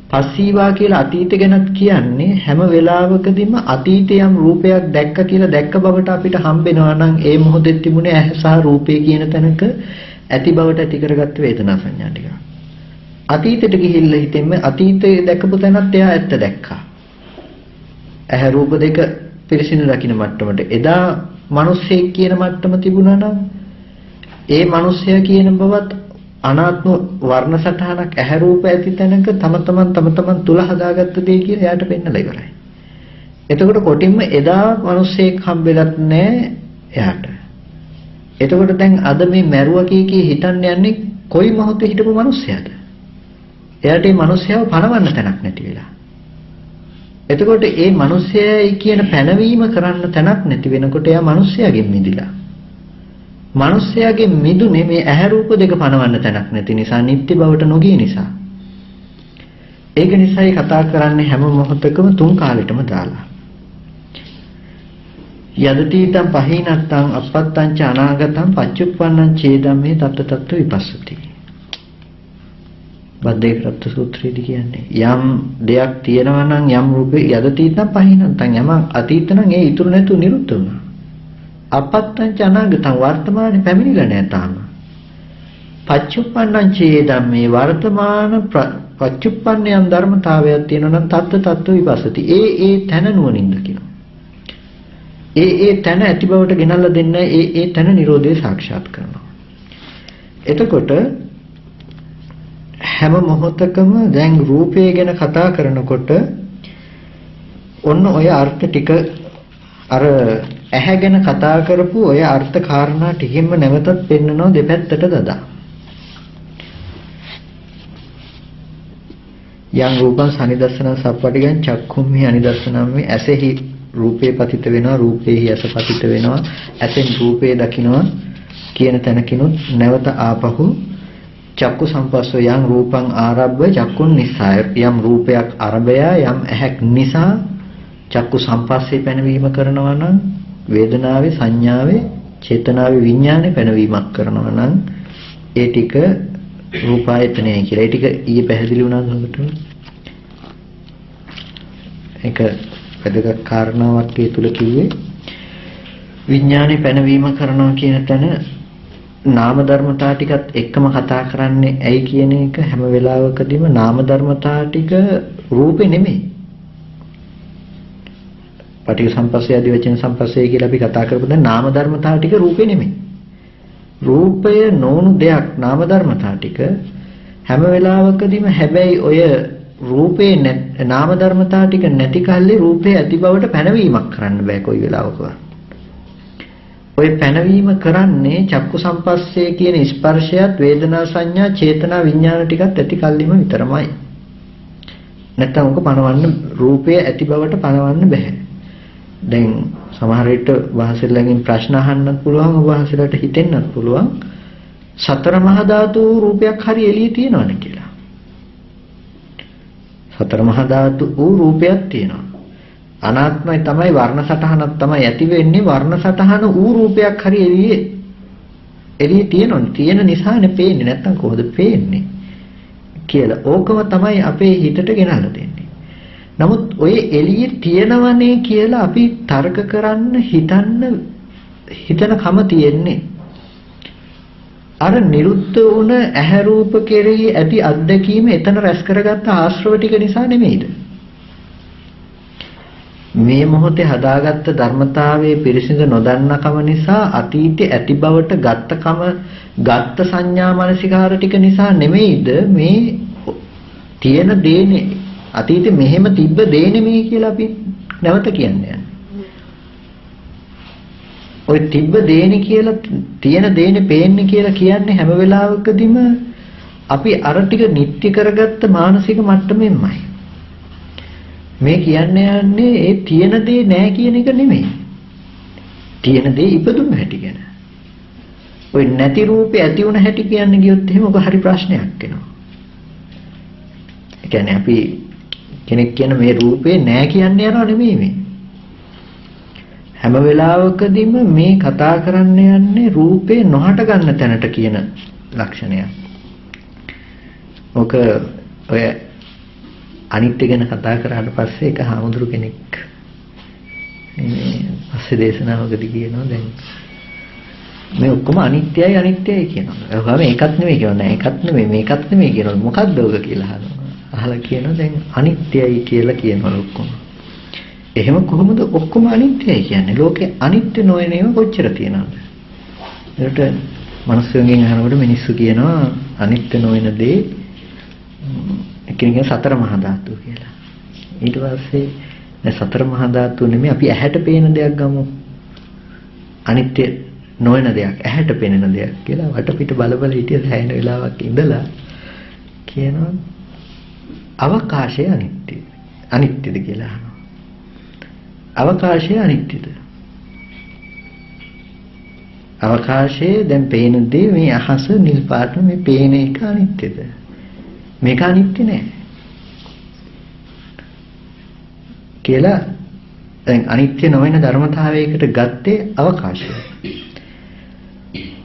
A: පස්සීවා කියලා අතීත ගැනත් කියන්නේ හැම වෙලාවකදීම අතීතේ යම් රූපයක් දැක්ක කියලා දැක්ක බවට අපිට හම්බෙනවා නම් ඒ මොහොතේ තිබුණේ ඇහැ සහ රූපේ කියන තැනක ඇති බවට ඇති කරගත්ත වේදනා සංඥා ටික. අතීතයට ගිහිල්ලා හිතෙන්න අතීතයේ දැකපු තැනත් එයා ඇත්ත දැක්කා. ඇහැ රූප දෙක පිරිසිදු දකින්න මට්ටමට එදා මිනිස්සෙක් කියන මට්ටම තිබුණා නම් ඒ මිනිස්සයා කියන බවත් අනාත්ම වර්ණ සටහනක් ඇහැ රූප ඇති තැනක තම තමන් තුල හදාගත්ත දේ කියලා එයාට පෙන්නලා ඉවරයි. එතකොට කොටින්ම එදා මිනිස්සෙක් හම්බෙලත් නැහැ එයාට. එතකොට දැන් අද මේ මැරුවා කී හිතන්න යන්නේ කොයි මොහොතේ හිටපු මිනිස්සයාද? එයාට මේ මිනිස්සයව පණවන්න තැනක් නැති වෙලා. එතකොට මේ මිනිස්සයයි කියන පැනවීම කරන්න තැනක් නැති වෙනකොට එයා මිනිස්සයාගෙන් මිදිලා. මිනිස්සයාගෙන් මිදුනේ මේ ඇහැ රූප දෙක පණවන්න තැනක් නැති නිසා, නිත්‍ය බවට නොගිය නිසා. ඒක නිසායි කතා කරන්නේ හැම මොහොතකම තුන් කාලෙටම දාලා. යදතීතං පහීනත්තං අපත්තං ච අනාගතං පච්චුප්පන්නං චේදම්මේ තත්ත විපස්සති. බද්දේකරත් සූත්‍රයේදී කියන්නේ යම් දෙයක් තියෙනවා නම් යම් රූපේ යදතීතං පහීනත්තං යම අතීත නම් ඒ ඉතුරු නැතුව නිරුද්ධ වුණා. අපත්තං ච අනාගතං වර්තමානේ පැමිණිලා නැහැ තාම. පච්චුප්පන්නං චේදම්මේ වර්තමාන පච්චුප්පන්නයන් ධර්මතාවයක් තියෙනවා නම් තත්ත විපස්සති. ඒ තන නුවණින් දකිනවා. ඒ තන ඇති බවට ගෙනල්ලා දෙන්න ඒ තන Nirodhe සාක්ෂාත් කරනවා. එතකොට හැම මොහොතකම දැන් රූපය ගැන කතා කරනකොට ඔන්න ඔය අර්ථ ටික අර ඇහැ ගැන කතා කරපු ඔය අර්ථ කාරණා ටිකෙන්ම නැවතත් පෙන්නනවා දෙපැත්තට දදා. යම් රූපං සනිදස්සන සප්පටිගං චක්ඛුම්හි අනිදස්සනම් මේ ඇසෙහි රූපේ පතිත වෙනවා, රූපේහි ඇස පතිත වෙනවා, ඇසෙන් රූපේ දකින්නවා කියන තැනකිනුත් නැවත ආපහු චක්කු සම්පස්සෝ යම් රූපං ආරබ්බ චක්කුන් නිස්සාය, යම් රූපයක් අරබය යම් ඇහැක් නිසා චක්කු සම්පස්සේ පැනවීම කරනවා නම් වේදනාවේ සංඥාවේ චේතනාවේ විඥානේ පැනවීමක් කරනවා නම් ඒ ටික රූපායතනයයි කියලා. ඒ ටික ඊයේ පැහැදිලි වුණාද ඔබට? ඒක වැදගත් කාරණාවක් ඒ තුල කිව්වේ විඥානේ පැනවීම කරනවා කියන තැන නාම ධර්මතා ටිකත් එක්කම කතා කරන්නේ ඇයි කියන එක හැම වෙලාවකදීම නාම ධර්මතා ටික රූපේ නෙමෙයි. පටිඝ සම්පස්සේ ආදී වචන සම්පස්සේ කියලා අපි කතා කරපු දැන් නාම ධර්මතා ටික රූපේ නෙමෙයි. රූපය නොවුණු දෙයක් නාම ධර්මතා ටික හැම වෙලාවකදීම හැබැයි ඔය රූපේ නාම ධර්මතා ටික නැති කල්ලි රූපේ ඇති බවට පැනවීමක් කරන්න බෑ කොයි වෙලාවකවත්. ඔය පැනවීම කරන්නේ චක්කු සම්පස්සේ කියන ස්පර්ශයත් වේදනා සංඥා චේතනා විඥාන ටිකත් ඇති කල්ලිම විතරමයි. නැත්තම් උක පණවන්න රූපය ඇති බවට පණවන්න බෑ. දැන් සමහර විට වහන්සේලාගෙන් ප්‍රශ්න අහන්නත් පුළුවන්, ඔබ වහන්සේලාට හිතෙන්නත් පුළුවන් සතර මහා ධාතු රූපයක් හරි එළියේ තියෙනවනේ කියලා. සතර මහා ධාතු රූපයක් තියෙනවා. අනාත්මයි තමයි වර්ණ සටහනක් තමයි ඇති වෙන්නේ, වර්ණ සටහන රූපයක් හරි එළියේ තියෙනවනේ. තියෙන නිසානේ පේන්නේ, නැත්තම් කොහොමද පේන්නේ කියලා. ඕකම තමයි අපේ හිතට ගෙනල්ලා දෙන්නේ. නමුත් ඔය එළියේ තියෙනවනේ කියලා අපි තර්ක කරන්න හිතන කම තියෙන්නේ අර නිරුද්ධ වුණ ඇහැ රූප කෙරෙහි ඇති අත්දැකීම එතන රැස් කරගත්ත ආශ්‍රව ටික නිසා නෙමෙයිද? මේ මොහොතේ හදාගත්ත ධර්මතාවයේ පිරිසිදු නොදන්නකම නිසා අතීතේ ඇති බවට ගත්ත සංඥා මානසිකාර ටික නිසා නෙමෙයිද මේ තියෙන දේනේ අතීතේ මෙහෙම තිබ්බ දේ නෙමෙයි කියලා අපි නැවත කියන්නේ. ඔය තිබ්බ දේනේ කියලා තියෙන දේනේ පේන්නේ කියලා කියන්නේ හැම වෙලාවකදීම අපි අර ටික නිත්‍ය කරගත්ත මානසික මට්ටමෙන්මයි. මේ කියන්නේ යන්නේ ඒ තියෙන දේ නෑ කියන එක නෙමෙයි. තියෙන දේ ඉපදුන හැටි ගැන. ඔය නැති රූපේ ඇති වුණ හැටි කියන්නේ ගියොත් එහෙම ඔක හරි ප්‍රශ්නයක් වෙනවා. ඒ කියන්නේ අපි කෙනෙක් කියන මේ රූපේ නෑ කියන්නේ යනවා නෙමෙයි මේ. හැම වෙලාවකදීම මේ කතා කරන්න යන්නේ රූපේ නොහට ගන්න තැනට කියන ලක්ෂණයක්. ඔක ඔය අනිත්‍ය ගැන කතා කරාට පස්සේ එක හාමුදුරු කෙනෙක් පස්සේ දේශනාවකදී කියනවා දැන් මේ ඔක්කොම අනිත්‍යයි කියනවා. ඔහම ඒකත් නෙමෙයි කියනවා නෑ ඒකත් නෙමෙයි මේකත් නෙමෙයි කියනවා. මොකද්ද ඔක කියලා අහනවා. අහලා කියනවා දැන් අනිත්‍යයි කියලා කියනවා ඔක්කොම. එහෙම කොහොමද ඔක්කොම අනිත්‍යයි කියන්නේ? ලෝකේ අනිත්‍ය නොවන ඒවා කොච්චර තියෙනවද? ඒකට මිනිස්සුන්ගෙන් අහනකොට මිනිස්සු කියනවා අනිත්‍ය නොවන දේ එකිනෙක සතර මහා ධාතු කියලා. ඊට පස්සේ දැන් සතර මහා ධාතු නෙමෙයි අපි ඇහැට පේන දෙයක් ගමු. අනිත්‍ය නොවන දෙයක් ඇහැට පෙනෙන දෙයක් කියලා වටපිට බල හිටිය හැයින වෙලාවක් ඉඳලා කියනවා අවකාශය අනිත්‍යයි. අනිත්‍යද කියලා අහනවා. අවකාශය අනිත්‍යද? අවකාශයේ දැන් පේන දේ මේ අහස නිල් පාට මේ පේන එක අනිත්‍යද? මේක අනිත්‍ය නෑ කියලා දැන් අනිත්‍ය නොවන ධර්මතාවයකට ගත්තේ අවකාශය.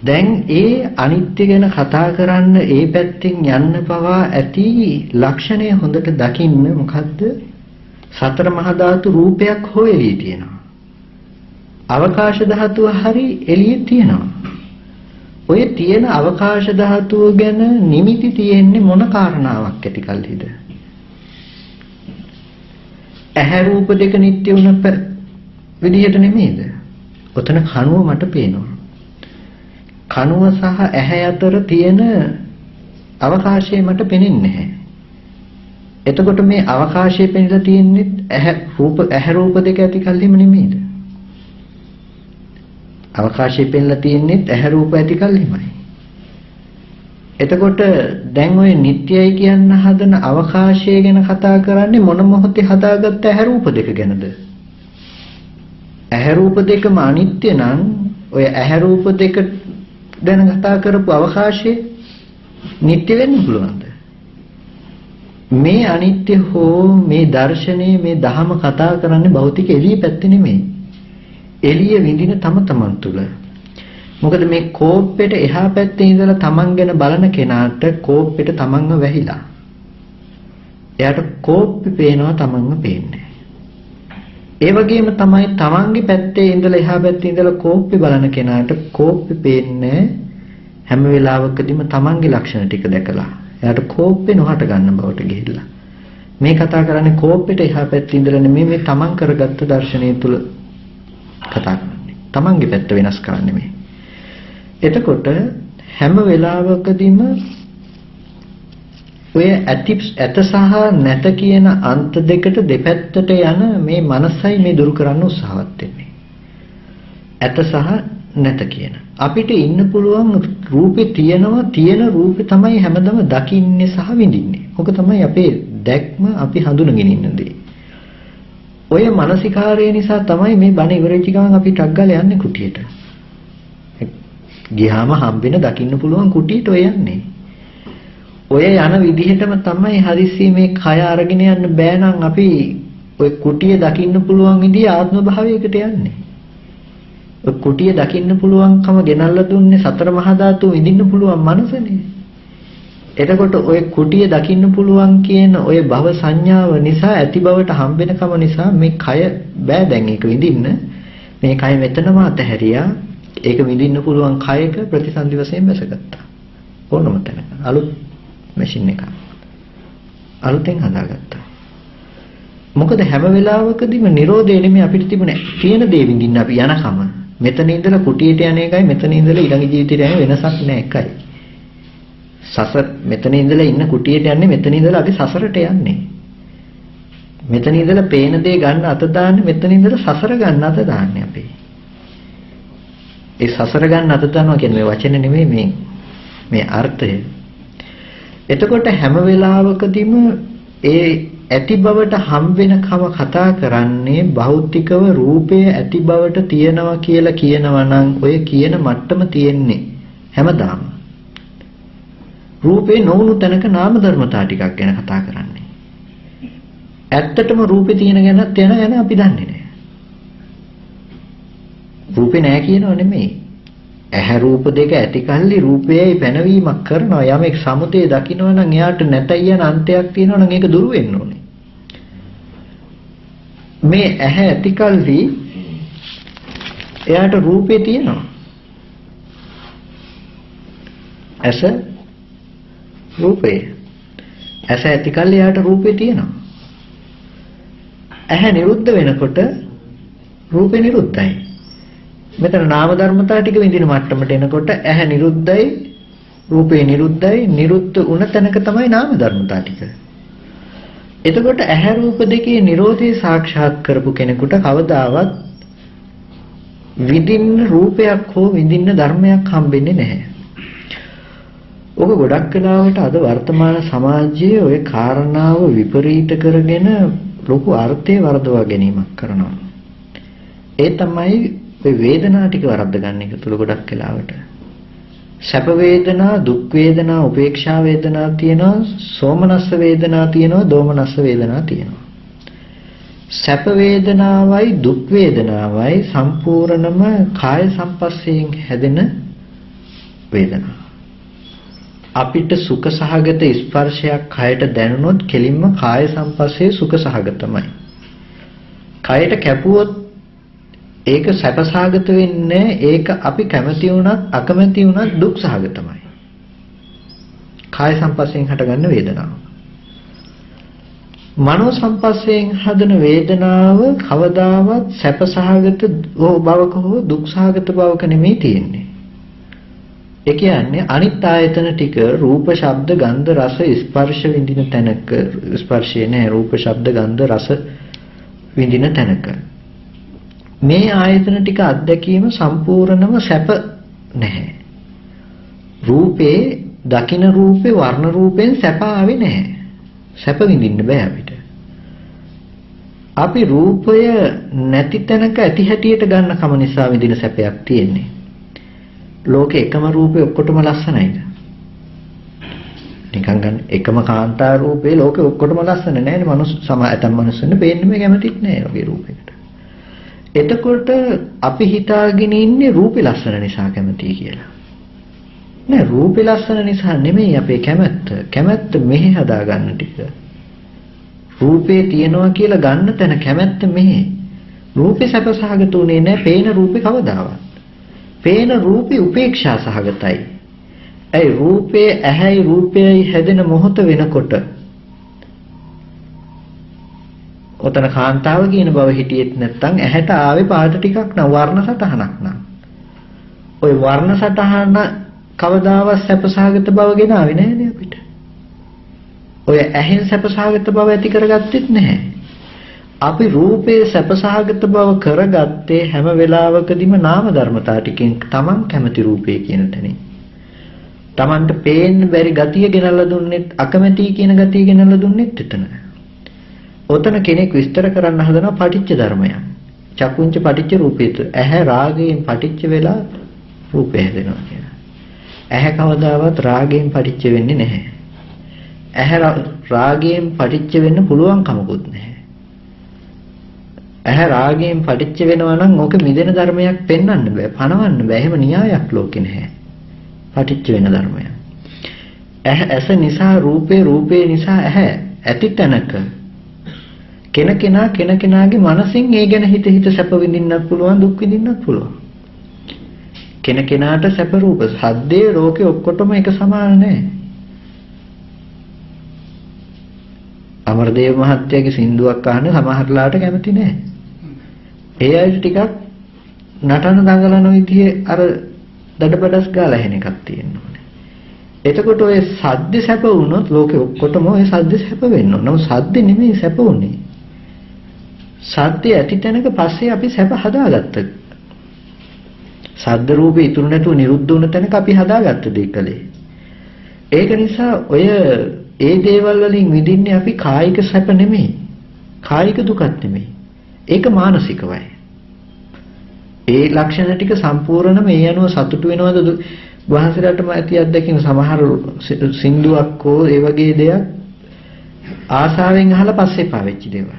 A: දැන් ඒ අනිත්‍ය ගැන කතා කරන්න ඒ පැත්තෙන් යන්න පවා ඇති ලක්ෂණය හොඳට දකින්න මොකද්ද? සතර මහා ධාතු රූපයක් හෝ එළියේ තියෙනවා. අවකාශ ධාතුව හරි එළියේ තියෙනවා. ඔය තියෙන අවකාශ ධාතුව ගැන නිමිති තියෙන්නේ මොන කාරණාවක් ඇති කල්හිද? ඇහැ රූප දෙක නිට්ටය වුණ විදිහට නෙමෙයිද? ඔතන කනුව මට පේනවා. කනුව සහ ඇහැ අතර තියෙන අවකාශය මට පේන්නේ නැහැ. එතකොට මේ අවකාශයේ පෙන්නලා තියෙන්නේ ඇහැ රූප දෙක ඇති කල්හිම නෙමෙයිද? අවකාශයේ පෙන්නලා තියෙන්නේ ඇහැ රූප ඇති කල්හිමයි. එතකොට දැන් ඔය නිට්ටයයි කියන්න හදන අවකාශය ගැන කතා කරන්නේ මොන මොහොතේ හදාගත්ත ඇහැ රූප දෙක ගැනද? ඇහැ රූප දෙකම අනිත්‍ය නම් ඔය ඇහැ රූප දෙක ගැන කතා කරපු අවකාශයේ නිට්ටය වෙන්න පුළුවන්ද? මේ අනිත්‍ය හෝ මේ දර්ශනයේ මේ ධහම කතා කරන්නේ භෞතික එළිය පැත්තේ නෙමෙයි. එළිය විඳින තමන් තුල. මොකද මේ කෝප්පෙට එහා පැත්තේ ඉඳලා තමන් ගැන බලන කෙනාට කෝප්පෙට තමන්ව වැහිලා. එයාට කෝප්පෙ පේනවා තමන්ව පේන්නේ. ඒ වගේම තමයි තමන්ගේ පැත්තේ ඉඳලා එහා පැත්තේ ඉඳලා කෝප්පෙ බලන කෙනාට කෝප්පෙ පේන්නේ හැම වෙලාවකදීම තමන්ගේ ලක්ෂණ ටික දැකලා. එයාට කෝප්පේ නොහට ගන්න බවට ගිහිල්ලා. මේ කතා කරන්නේ කෝප්පෙට එහා පැත්තේ ඉඳලා නෙමෙයි මේ තමන් කරගත්ත දර්ශනය තුල කතා කරන්නේ. තමන්ගේ පැත්ත වෙනස් කරන්නේ නෙමෙයි. එතකොට හැම වෙලාවකදීම ඔය ඇත සහ නැත කියන අන්ත දෙකට දෙපැත්තට යන මේ මනසයි මේ දුරු කරන්න උත්සාහවත් වෙන්නේ. ඇත සහ නැත කියන. අපිට ඉන්න පුළුවන් රූපේ තියෙන රූපේ තමයි හැමදම දකින්නේ සහ විඳින්නේ. ඕක තමයි අපේ දැක්ම අපි හඳුනගෙන ඉන්න දේ. ඔය මානසිකාරය නිසා තමයි මේ බණ ඉවරෙච්ච ගමන් අපි ටක් ගාලා යන්නේ කුටියට. ගියාම හම්බෙන දකින්න පුළුවන් කුටියට ඔය යන්නේ. ඔය යන විදිහටම තමයි හදිස්සි මේ කය අරගෙන යන්න බෑ නම් අපි ඔය කුටිය දකින්න පුළුවන් විදිහ ආත්ම භාවයකට යන්නේ. ඔය කුටිය දකින්න පුළුවන්කම ගෙනල්ලා දුන්නේ සතර මහා ධාතු විඳින්න පුළුවන් මනසනේ. එතකොට ඔය කුටිය දකින්න පුළුවන් කියන ඔය භව සංඥාව නිසා ඇති බවට හම්බෙනකම නිසා මේ කය බෑ දැන් ඒක විඳින්න. මේ කය මෙතනම අතහැරියා. ඒක විඳින්න පුළුවන් කයක ප්‍රතිසන්දි වශයෙන් බැසගත්තා. ඕනම තැනක අලුත් මැෂින් එකක් අලුතෙන් හදාගත්තා. මොකද හැම වෙලාවකදීම Nirodhe නෙමෙයි අපිට තිබුණේ තියෙන දේ විඳින්න අපි යනකම. මෙතන ඉඳලා කුටියට යන එකයි මෙතන ඉඳලා ඊළඟ ජීවිතේට යන වෙනසක් නෑ එකයි. සසර මෙතන ඉඳලා ඉන්න කුටියට යන්නේ මෙතන ඉඳලා අපි සසරට යන්නේ. මෙතන ඉඳලා පේන දේ ගන්න අත දාන්නේ මෙතන ඉඳලා සසර ගන්න අත දාන්නේ අපි. ඒ සසර ගන්න අත දානවා කියන්නේ මේ වචන නෙමෙයි මේ අර්ථය. එතකොට හැම වෙලාවකදීම ඒ ඇති බවට හම් වෙනකම කතා කරන්නේ භෞතිකව රූපයේ ඇති බවට තියනවා කියලා කියනවා නම් ඔය කියන මට්ටම තියෙන්නේ හැමදාම රූපේ නොවුණු තැනක නාම ධර්මතා ටිකක් ගැන කතා කරන්නේ. ඇත්තටම රූපේ තියෙන ගැන අපි දන්නේ නැහැ. රූපේ නැහැ කියනව නෙමෙයි. ඇහැ රූප දෙක ඇති කල්ලි රූපයයි පැනවීමක් කරනවා. යමෙක් සමුදේ දකිනවා නම් එයාට නැතයි යන අන්තයක් තියෙනවා නම් ඒක දුරු වෙන්න ඕනේ. මේ ඇහැ ඇති කල්ලි එයාට රූපේ තියෙනවා. ඇස රූපේ. ඇස ඇති කල්ලි එයාට රූපේ තියෙනවා. ඇහැ නිරුද්ධ වෙනකොට රූපේ නිරුද්ධයි. මෙතන නාම ධර්මතා ටික විඳින මට්ටමට එනකොට ඇහැ නිරුද්ධයි රූපේ නිරුද්ධයි නිරුද්ධ වුණ තැනක තමයි නාම ධර්මතා ටික. එතකොට ඇහැ රූප දෙකේ Nirodhe සාක්ෂාත් කරපු කෙනෙකුට කවදාවත් විඳින්න රූපයක් හෝ විඳින්න ධර්මයක් හම්බෙන්නේ නැහැ. ඔබ ගොඩක් වෙලාවට අද වර්තමාන සමාජයේ ওই කාරණාව විපරීත කරගෙන ලොකු අර්ථය වර්ධවා ගැනීමක් කරනවා. ඒ තමයි ඔය වේදනා ටික වරද්ද ගන්න එක තුල ගොඩක් වෙලාවට සැප වේදනා දුක් වේදනා උපේක්ෂා වේදනා තියෙනවා සෝමනස්ස වේදනා තියෙනවා දෝමනස්ස වේදනා තියෙනවා. සැප වේදනාවයි දුක් වේදනාවයි සම්පූර්ණම කාය සම්පස්සයෙන් හැදෙන වේදනා. අපිට සුඛ සහගත ස්පර්ශයක් කයට දැනුනොත් කෙලින්ම කාය සම්පස්සේ සුඛ සහගතමයි. කයට කැපුවොත් ඒක සැපසහගත වෙන්නේ ඒක අපි කැමති වුණත් අකමැති වුණත් දුක් සහගතමයි. කාය සම්පස්යෙන් හටගන්න වේදනාව. මනෝ සම්පස්යෙන් හදන වේදනාව කවදාවත් සැපසහගත බවක හෝ දුක් සහගත බවක නෙමෙයි තියෙන්නේ. ඒ කියන්නේ අනිත් ආයතන ටික රූප ශබ්ද ගන්ධ රස ස්පර්ශ විඳින තැනක ස්පර්ශය නෑ රූප ශබ්ද ගන්ධ රස විඳින තැනක මේ ආයතන ටික අත්දැකීම සම්පූර්ණම සැප නැහැ. රූපේ දකින්න රූපේ වර්ණ රූපෙන් සැප ආවේ නැහැ. සැප විඳින්න බෑ අපිට. අපි රූපය නැති තැනක ඇති හැටියට ගන්න කම නිසා විඳින සැපයක් තියෙන්නේ. ලෝකේ එකම රූපේ ඔක්කොටම ලස්සනයිද? නිකන් ගන්න එකම කාන්තා රූපේ ලෝකේ ඔක්කොටම ලස්සන නෑනේ. ඇතම් මිනිස්සුන්ට පේන්නේ කැමතිත් නෑ වගේ රූපයකට. එතකොට අපි හිතාගෙන ඉන්නේ රූපේ ලස්සන නිසා කැමතියි කියලා. නෑ, රූපේ ලස්සන නිසා නෙමෙයි අපේ කැමැත්ත. කැමැත්ත මෙහි හදාගන්න ටික. රූපේ තියනවා කියලා ගන්න තැන කැමැත්ත මෙහි. රූපේ සැපසහගත උනේ නෑ පේන රූපේ කවදාවත්. පේන රූපේ උපේක්ෂා සහගතයි. ඒ රූපේ ඇහැයි රූපයයි හැදෙන මොහොත වෙනකොට ඔතන කාන්තාව කියන බව හිටියෙත් නැත්නම් ඇහැට ආවේ පාට ටිකක් නම් වර්ණ සටහනක් නම් ওই වර්ණ සටහන කවදාවත් සැපසහගත බව ගෙනාවේ නෑනේ අපිට. ඔය ඇහෙන් සැපසහගත බව ඇති කරගත්තෙත් නැහැ. අපි රූපේ සැපසහගත බව කරගත්තේ හැම වෙලාවකදීම නාම ධර්මතා ටිකෙන් තමන් කැමති රූපේ කියන තැනින්. තමන්ට පේන්න බැරි ගතිය ගෙනල්ලා දුන්නෙත් අකමැති කියන ගතිය ගෙනල්ලා දුන්නෙත් එතන. ඔතන කෙනෙක් විස්තර කරන්න හදනවා පටිච්ච ධර්මයන්. චක්කුංච පටිච්ච රූපේත. ඇහැ රාගයෙන් පටිච්ච වෙලා රූපය හැදෙනවා කියන. ඇහැ කවදාවත් රාගයෙන් පටිච්ච වෙන්නේ නැහැ. ඇහැ රාගයෙන් පටිච්ච වෙන්න පුළුවන් කමකුත් නැහැ. ඇහැ රාගයෙන් පටිච්ච වෙනවා නම් ඕක මිදෙන ධර්මයක් පෙන්වන්න බෑ, පණවන්න බෑ. එහෙම න්‍යායක් ලෝකේ නැහැ. පටිච්ච වෙන ධර්මයක්. ඇස නිසා රූපේ, රූපේ නිසා ඇහැ. ඇති තැනක කෙනකෙනාගේ මනසින් ඒ ගැන හිත සැප විඳින්නත් පුළුවන්, දුක් විඳින්නත් පුළුවන්. කෙනකෙනාට සැප රූප, සද්දේ ලෝකේ ඔක්කොටම එක සමාන නැහැ. අමරදේව මහත්තයාගේ සින්දුවක් අහන්න සමහරලාට කැමති නැහැ. ඒ අය ටිකක් නටන දඟලන විදිහේ අර දඩබඩස් ගාලා එහෙන එකක් තියෙනවා. එතකොට ඔය සද්ද සැප වුණොත් ලෝකෙ ඔක්කොටම ඔය සද්ද සැප වෙන්න ඕන. නමුත් සද්ද නෙමෙයි සැප උනේ. සද්ද ඇති තැනක පස්සේ අපි සැප හදාගත්තා. සද්ද රූපේ ඉතුරු නැතුව නිරුද්ධ වුණ තැනක අපි හදාගත්ත දෙකලේ. ඒක නිසා ඔය ඒ දේවල් වලින් විඳින්නේ අපි කායික සැප නෙමෙයි. කායික දුකක් නෙමෙයි. ඒක මානසිකවයි. ඒ ලක්ෂණ ටික සම්පූර්ණම මේ අනුව සතුටු වෙනවද? වහන්සේලාටම ඇති අත්දැකීම සමහර සින්දුවක් හෝ ඒ වගේ දෙයක් ආසාවෙන් අහලා පස්සේ පාවෙච්ච දේවල්.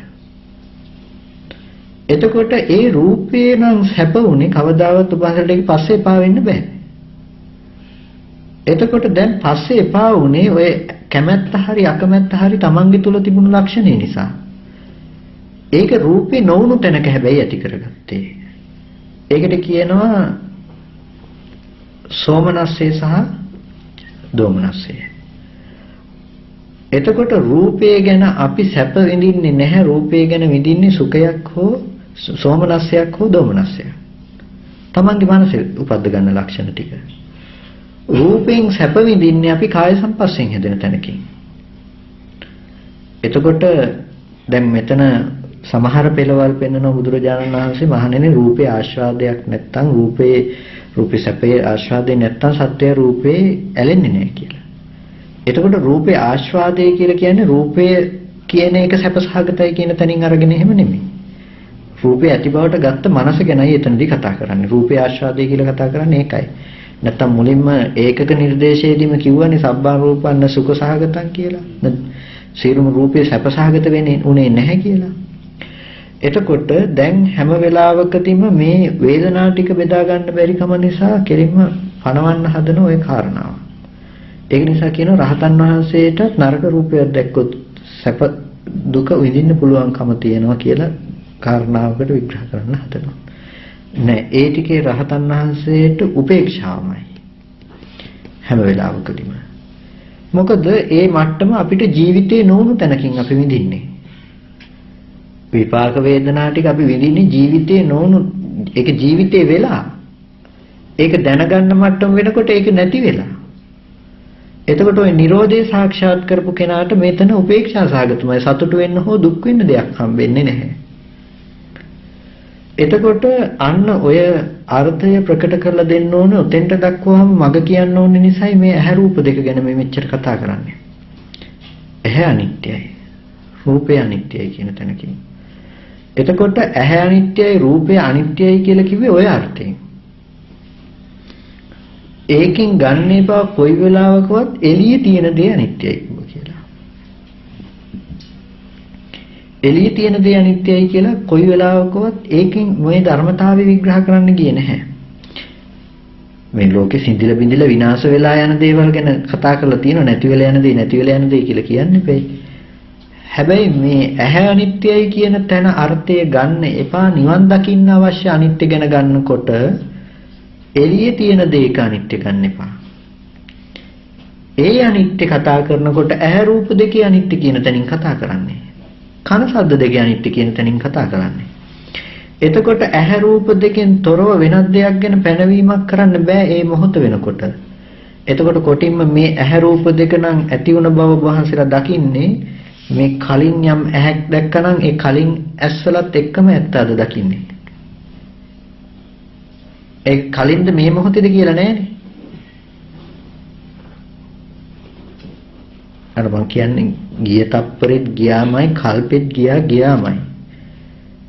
A: එතකොට ඒ රූපේ නම් සැප උනේ කවදාවත් උපහාසයට ඒක පස්සේ පාවෙන්න බෑ. එතකොට දැන් පස්සේ එපා වුනේ ඔය කැමැත්ත හරි අකමැත්ත හරි තමන්ගේ තුල තිබුණු ලක්ෂණේ නිසා. ඒක රූපේ නොවුණු තැනක හැබැයි ඇති කරගත්තේ. ඒකට කියනවා සෝමනස්සේ සහ දෝමනස්සේ. එතකොට රූපේ ගැන අපි සැප විඳින්නේ නැහැ. රූපේ ගැන විඳින්නේ සුඛයක් හෝ සෝමනස්සයක් හෝ දෝමනස්සයක්. තමන්ගේ මනසේ උපද්ද ගන්න ලක්ෂණ ටික. රූපෙන් සැප විඳින්නේ අපි කාය සංපස්සෙන් හැදෙන තැනකින්. එතකොට දැන් මෙතන සමහර පෙළවල් පෙන්වන බුදුරජාණන් වහන්සේ මහණෙනි රූපේ ආස්වාදයක් නැත්තම් රූපේ සැපේ ආස්වාදේ නැත්තම් සත්‍ය රූපේ ඇලෙන්නේ නැහැ කියලා. එතකොට රූපේ ආස්වාදේ කියලා කියන්නේ රූපය කියන එක සැපසහගතයි කියන තැනින් අරගෙන එහෙම නෙමෙයි. රූපේ ඇති බවට ගත්ත මනස ගැනයි එතනදී කතා කරන්නේ. රූපේ ආස්වාදේ කියලා කතා කරන්නේ ඒකයි. නැත්තම් මුලින්ම ඒකක නිර්දේශයේදීම කිව්වනේ සබ්බා රූපන්න සුඛසහගතං කියලා. සියලුම රූපේ සැපසහගත වෙන්නේ උනේ නැහැ කියලා. එතකොට දැන් හැම වෙලාවකදීම මේ වේදනා ටික බෙදා ගන්න බැරි කම නිසා කෙලින්ම පණවන්න හදන ওই කාරණාව. ඒක නිසා කියනවා රහතන් වහන්සේට නරක රූපයක් දැක්කොත් සැප දුක විඳින්න පුළුවන්කම තියෙනවා කියලා කාරණාවකට විග්‍රහ කරන්න හදනවා. නෑ ඒ ටිකේ රහතන් වහන්සේට උපේක්ෂාවමයි හැම වෙලාවකදීම. මොකද ඒ මට්ටම අපිට ජීවිතේ නොවුණු තැනකින් අපි විඳින්නේ. විපාක වේදනා ටික අපි විඳින්නේ ජීවිතේ නොවුණු ඒක ජීවිතේ වෙලා ඒක දැනගන්න මට්ටම වෙනකොට ඒක නැති වෙලා. එතකොට ওই Nirodhe සාක්ෂාත් කරපු කෙනාට මෙතන උපේක්ෂා සාගතමයි සතුට වෙන්න හෝ දුක් වෙන්න දෙයක් හම්බෙන්නේ නැහැ. එතකොට අන්න ඔය අර්ථය ප්‍රකට කරලා දෙන්න ඕනේ උතෙන්ට දක්වවම මග කියන්න ඕනේ නිසායි මේ ඇහැ රූප දෙක ගැන මේ මෙච්චර කතා කරන්නේ. ඇහැ අනිත්‍යයි. රූපය අනිත්‍යයි කියන තැනකින්. එතකොට ඇහැ අනිත්‍යයි රූපය අනිත්‍යයි කියලා කිව්වේ ඔය අර්ථයෙන්. ඒකෙන් ගන්න එපා කොයි වෙලාවකවත් එළියේ තියෙන දේ අනිත්‍යයි කියලා. එළියේ තියෙන දේ අනිත්‍යයි කියලා කොයි වෙලාවකවත් ඒකෙන් මේ ධර්මතාවය විග්‍රහ කරන්න ගියේ නැහැ. මේ ලෝකෙ සිඳිලා බිඳිලා විනාශ වෙලා යන දේවල් ගැන කතා කරලා තියෙනවා. නැති වෙලා යන දේ නැති වෙලා යන දේ කියලා කියන්නේ බෑ. හැබැයි මේ ඇහැ අනිත්‍යයි කියන තැන අර්ථය ගන්න එපා. නිවන් දකින්න අවශ්‍ය අනිත්‍ය ගැන ගන්නකොට එළියේ තියෙන දේක අනිත්‍ය ගන්න එපා. ඒ අනිත්‍ය කතා කරනකොට ඇහැ රූප දෙකේ අනිත්‍ය කියන තැනින් කතා කරන්නේ. කන ශබ්ද දෙකේ අනිත්‍ය කියන තැනින් කතා කරන්නේ. එතකොට ඇහැ රූප දෙකෙන් තොරව වෙනත් දෙයක් ගැන පැනවීමක් කරන්න බෑ ඒ මොහොත වෙනකොට. එතකොට කොටින්ම මේ ඇහැ රූප දෙක නම් ඇති වුණ බව වහන්සේලා දකින්නේ මේ කලින් යම් ඇහැක් දැක්කනම් ඒ කලින් ඇස්වලත් එක්කම ඇත්තද දකින්නේ. ඒ කලින්ද මේ මොහොතේද කියලා නෑනේ. අර මං කියන්නේ ගිය තප්පරෙත් ගියාමයි කල්පෙත් ගියාමයි.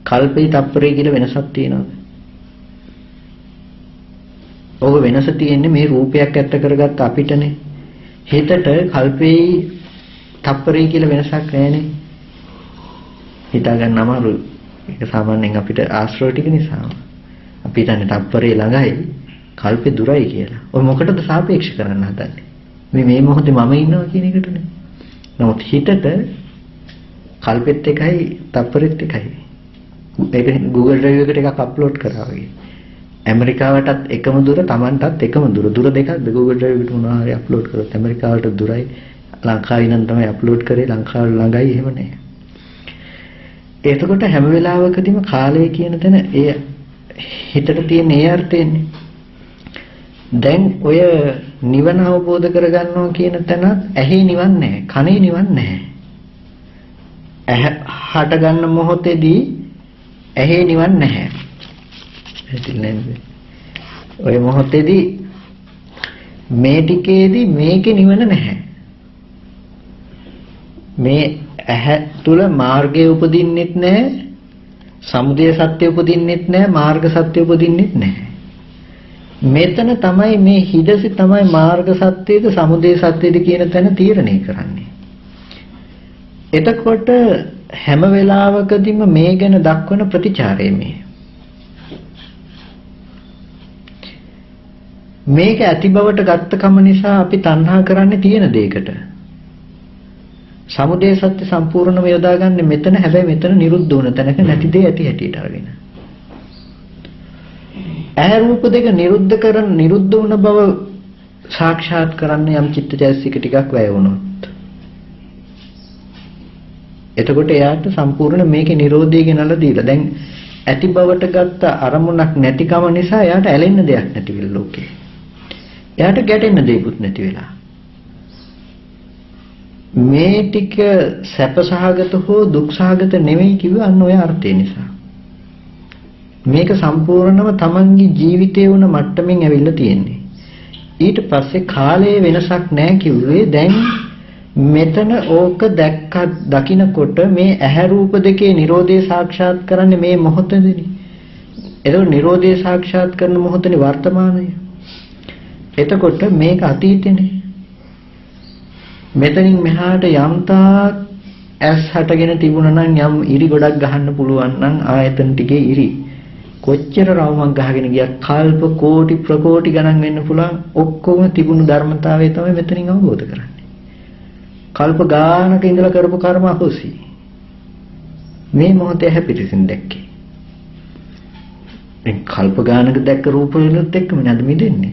A: කල්පේ තප්පරේ කියලා වෙනසක් තියෙනවද? ඔබ වෙනස තියෙන්නේ මේ රූපයක් ඇත්ත කරගත්ත අපිටනේ. හිතට කල්පේ තප්පරේ කියලා වෙනසක් නැහැනේ. හිතා ගන්න අමාරුයි. ඒක සාමාන්‍යයෙන් අපිට ආශ්‍රව ටික නිසා. අපි හිතන්නේ තප්පරේ ළඟයි කල්පේ දුරයි කියලා. ඔය මොකටද සාපේක්ෂ කරන්න හදන්නේ? මේ මොහොතේ මම ඉන්නවා කියන එකටනේ. නමුත් හිතට කල්පෙත් එකයි තප්පරෙත් එකයි. ඒක Google Drive එකට එකක් අප්ලෝඩ් කරා වගේ. ඇමරිකාවටත් එකම දුර, Tamanටත් එකම දුර. දුර දෙකක්ද Google Drive එකට මොනවා හරි අප්ලෝඩ් කරොත් ඇමරිකාවට දුරයි. ලංකාවේ නම් තමයි අප්ලෝඩ් කරේ. ලංකාව ළඟයි එහෙම නැහැ. එතකොට හැම වෙලාවකදීම කාලය කියන තැන ඒ හිතට තියෙන ඒ අර්ථයනේ. දැන් ඔය නිවන අවබෝධ කරගන්නවා කියන තැන ඇහි නිවන් නැහැ, කනේ නිවන් නැහැ. ඇහ හට ගන්න මොහොතේදී ඇහි නිවන් නැහැ. ඔය මොහොතේදී මේ ටිකේදී මේකේ නිවන නැහැ. මේ ඇහැ තුල මාර්ගය උපදින්නෙත් නැහැ, සමුදය සත්‍ය උපදින්නෙත් නැහැ, මාර්ග සත්‍ය උපදින්නෙත් නැහැ. මෙතන තමයි මේ හිදසි තමයි මාර්ග සත්‍යයද සමුදය සත්‍යයද කියන තැන තීරණය කරන්නේ. එතකොට හැම වෙලාවකදීම මේ ගැන දක්වන ප්‍රතිචාරය මේක ඇති බවට ගත්ත කම නිසා අපි තණ්හා කරන්නේ තියෙන දෙයකට. සමුදය සත්‍ය සම්පූර්ණව යොදාගන්නේ මෙතන. හැබැයි මෙතන නිරුද්ධ වුණ තැනක නැති දෙය ඇති හැටියට අරගෙන. ඇහැ රූප දෙක නිරුද්ධ වුණ බව සාක්ෂාත් කරන්න යම් චිත්තචෛතසික ටිකක් වැය වුණොත්, එතකොට එයාට සම්පූර්ණ මේකේ Nirodhe ගෙනල්ලා දීලා. දැන් ඇති බවට ගත්ත අරමුණක් නැතිකම නිසා එයාට ඇලෙන්න දෙයක් නැති වෙලා ලෝකේ. එයාට ගැටෙන්න දෙයක්වත් නැති වෙලා. මේ ටික සැපසහගත හෝ දුක්සහගත නෙවෙයි කිව්ව අන්න ඔය අර්ථය නිසා. මේක සම්පූර්ණව තමන්ගේ ජීවිතේ වුණ මට්ටමින් ඇවිල්ලා තියෙන්නේ. ඊට පස්සේ කාලයේ වෙනසක් නැහැ කිව්වේ. දැන් මෙතන ඕක දකින්නකොට මේ ඇහැ රූප දෙකේ Nirodhe සාක්ෂාත් කරන්නේ මේ මොහොතේදී. එතකොට Nirodhe සාක්ෂාත් කරන මොහොතේ වර්තමානය. එතකොට මේක අතීතේනේ. මෙතනින් මෙහාට යම්තා ඇස් හටගෙන තිබුණා නම් යම් ඉරි ගොඩක් ගහන්න පුළුවන් නම් ආයතන ටිකේ ඉරි කොච්චර රවුමක් ගහගෙන ගියා කල්ප කෝටි ප්‍රකෝටි ගණන් වෙන්න පුළුවන්. ඔක්කොම තිබුණු ධර්මතාවය තමයි මෙතනින් අවබෝධ කරන්නේ. කල්ප ගානක ඉඳලා කරපු කර්ම අහෝසි. මේ මොහොතේ හැපිටිසින් දැක්කේ. මේ කල්ප ගානක දැක්ක රූප වලත් එක්කම නේද මිදෙන්නේ.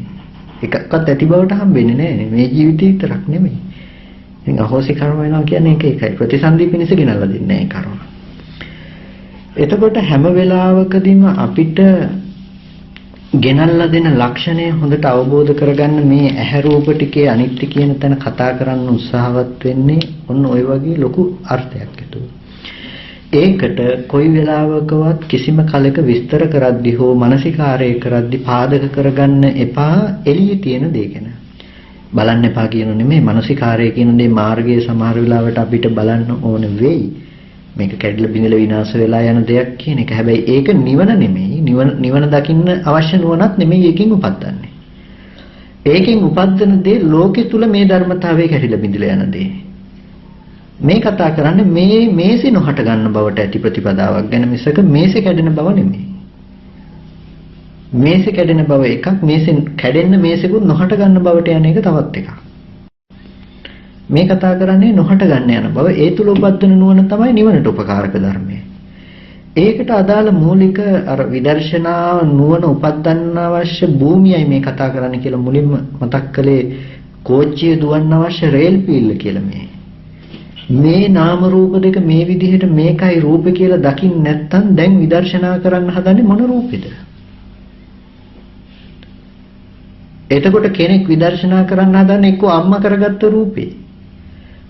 A: එකක්වත් ඇති බවට හම්බෙන්නේ නැහැ. මේ ජීවිතේ විතරක් නෙමෙයි. ඉතින් අහෝසි කර්ම වෙනවා කියන්නේ ඒකයි. ප්‍රතිසන්දි පිණිස ගෙනල්ලා දෙන්නේ නැහැ කර්ම. එතකොට හැම වෙලාවකදීම අපිට ගෙනල්ලා දෙන ලක්ෂණය හොඳට අවබෝධ කරගන්න මේ ඇහැ රූප ටිකේ අනිත්‍ය කියන තැන කතා කරන්න උත්සාහවත් වෙන්නේ ඔන්න ඔය වගේ ලොකු අර්ථයක් ඇතුව. ඒකට කොයි වෙලාවකවත් කිසිම කලක විස්තර කරද්දී හෝ මානසිකාරය කරද්දී පාදක කරගන්න එපා එළියේ තියෙන දේ ගැන. බලන්න එපා කියනු නෙමෙයි. මානසිකාරය කියන දේ මාර්ගයේ සමහර වෙලාවට අපිට බලන්න ඕන වෙයි. මේක කැඩිලා බිඳලා විනාශ වෙලා යන දෙයක් කියන එක. හැබැයි ඒක නිවන නෙමෙයි. නිවන දකින්න අවශ්‍ය නුවණක් නෙමෙයි ඒකෙන් උපද්දන්නේ. ඒකෙන් උපද්දන දේ ලෝකෙ තුල මේ ධර්මතාවය කැඩිලා බිඳලා යන දේ. මේ කතා කරන්නේ මේසෙ නොහට ගන්න බවට ඇති ප්‍රතිපදාවක් ගැන මිසක මේසෙ කැඩෙන බව නෙමෙයි. මේසෙ කැඩෙන බව එකක්, මේසෙන් කැඩෙන්න මේසෙකුත් නොහට ගන්න බවට යන එක තවත් එකක්. මේ කතා කරන්නේ නොහට ගන්න යන බව. ඒ තුල උපදින නුවණ තමයි නිවනට උපකාරක ධර්මය. ඒකට අදාළ මූලික අර විදර්ශනා නුවණ උපදන්න අවශ්‍ය භූමියයි මේ කතා කරන්න කියලා මුලින්ම මතක් කළේ. කෝච්චිය දුවන්න අවශ්‍ය රේල් පීල්ල කියලා මේ නාම රූප දෙක මේ විදිහට මේකයි රූප කියලා දකින්න නැත්නම් දැන් විදර්ශනා කරන්න හදන්නේ මොන රූපෙද? එතකොට කෙනෙක් විදර්ශනා කරන්න හදන්නේ එක්ක අම්මා කරගත්ත රූපේ,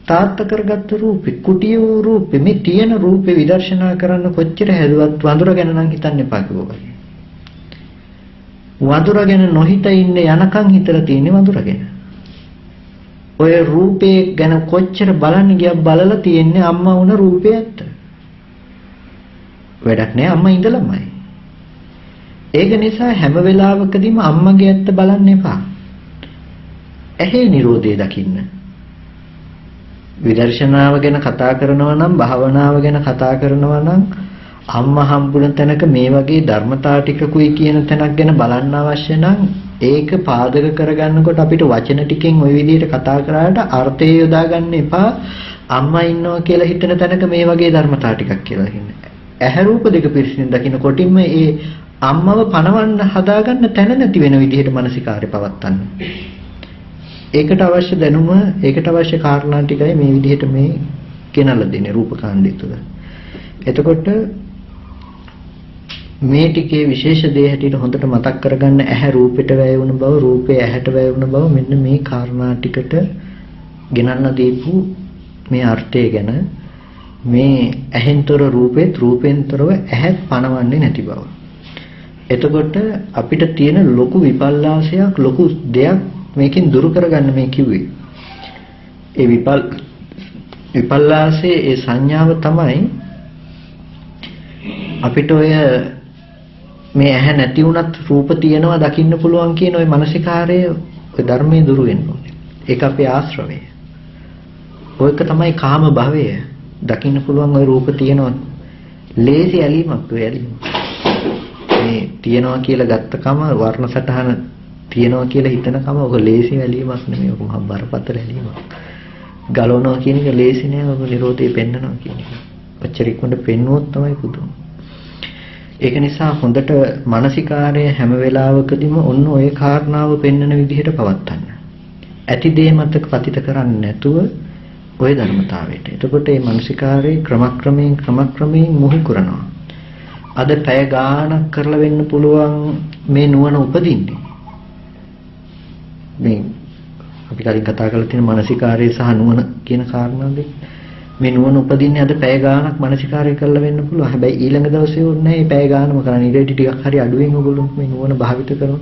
A: තාත්තා කරගත්ත රූපේ, කුටිය වූ රූපේ, මේ තියෙන රූපේ විදර්ශනා කරන්න කොච්චර හැදුවත් වඳුර ගැන නම් හිතන්න එපා කිව්වා. වඳුර ගැන නොහිත ඉන්න යනකම් හිතලා තියෙන්නේ වඳුර ගැන. ඔය රූපේ ගැන කොච්චර බලන්න ගියා බලලා තියෙන්නේ අම්මා වුණ රූපේ ඇත්ත. වැඩක් නෑ අම්මා ඉඳලමයි. ඒක නිසා හැම වෙලාවකදීම අම්මගේ ඇත්ත බලන්න එපා. ඇහි නිරෝධය දකින්න. විදර්ශනාව ගැන කතා කරනවා නම්, භාවනාව ගැන කතා කරනවා නම් අම්මා හම්බුන තැනක මේ වගේ ධර්මතා ටිකකුයි කියන තැනක් ගැන බලන්න අවශ්‍ය නම් ඒක පාදක කරගන්නකොට අපිට වචන ටිකෙන් ওই විදිහට කතා කරාට අර්ථය යොදා ගන්න එපා. අම්මා ඉන්නවා කියලා හිතන තැනක මේ වගේ ධර්මතා ටිකක් කියලා හින්න. ඇහැ රූප දෙක පිරිසිදු දකින්න කොටින්ම ඒ අම්මව පණවන්න හදාගන්න තැන නැති වෙන විදිහට මානසිකාරය පවත්තන්න. ඒකට අවශ්‍ය දැනුම, ඒකට අවශ්‍ය කාරණා ටිකයි මේ විදිහට මේ ගෙනල්ලා දෙන්නේ රූපකාණ්ඩය තුළ. එතකොට මේ ටිකේ විශේෂ දේ හැටියට හොඳට මතක් කරගන්න ඇහැ රූපෙට වැය වුණ බව, රූපය ඇහැට වැය වුණ බව, මෙන්න මේ කාරණා ටිකට ගෙනල්ලා දීපු මේ අර්ථය ගැන, මේ ඇහෙන්තර රූපෙත්, රූපෙන්තරව ඇහත් පණවන්නේ නැති බව. එතකොට අපිට තියෙන ලොකු විපල්ලාසයක්, ලොකු දෙයක් මේකෙන් දුරු කරගන්න මේ කිව්වේ. ඒ විපල්ලාසයේ ඒ සංඥාව තමයි අපිට ඔය මේ ඇහැ නැති වුණත් රූප තියෙනවා දකින්න පුළුවන් කියන ওই මානසිකාරය, ওই ධර්මයේ දුරු වෙන්න ඕනේ. ඒක අපේ ආශ්‍රවය. ඔයක තමයි කාම භවය. දකින්න පුළුවන් ওই රූප තියෙනවා. ලේසි ඇලීමක් ඔය ඇලීම. මේ තියනවා කියලා ගත්තකම, වර්ණ සටහන තියනවා කියලා හිතනකම ඔක ලේසි ඇලීමක් නෙමෙයි. ඔක මහා බරපතල ඇලීමක්. ගලවනවා කියන එක ලේසි නෑ. ඔක නිරෝධය පෙන්නනවා කියන එක. ඔච්චර ඉක්මනට පෙන්නුවොත් තමයි පුදුම. ඒක නිසා හොඳට මානසිකාරය හැම වෙලාවකදීම ඔන්න ඔය කාරණාව පෙන්වන විදිහට පවත්වන්න. ඇති දේ මත පතිත කරන්නේ නැතුව ඔය ධර්මතාවයට. එතකොට මේ මානසිකාරය ක්‍රමක්‍රමයෙන් මුහු කරනවා. අද පැය ගාණක් කරලා වෙන්න පුළුවන් මේ නුවණ උපදින්නේ. මේ අපි කලින් කතා කරලා තියෙන මානසිකාරය සහ නුවණ කියන කාරණා දෙක. මේ නුවණ උපදින්නේ අද පැය ගාණක් මානසිකාරය කරලා වෙන්න පුළුවන්. හැබැයි ඊළඟ දවසේ ඕනේ නැහැ මේ පැය ගාණම කරන්න. ඊට ටිකක් හරි අඩුවෙන් ඔයගොල්ලෝ මේ නුවණ භාවිත කරනවා.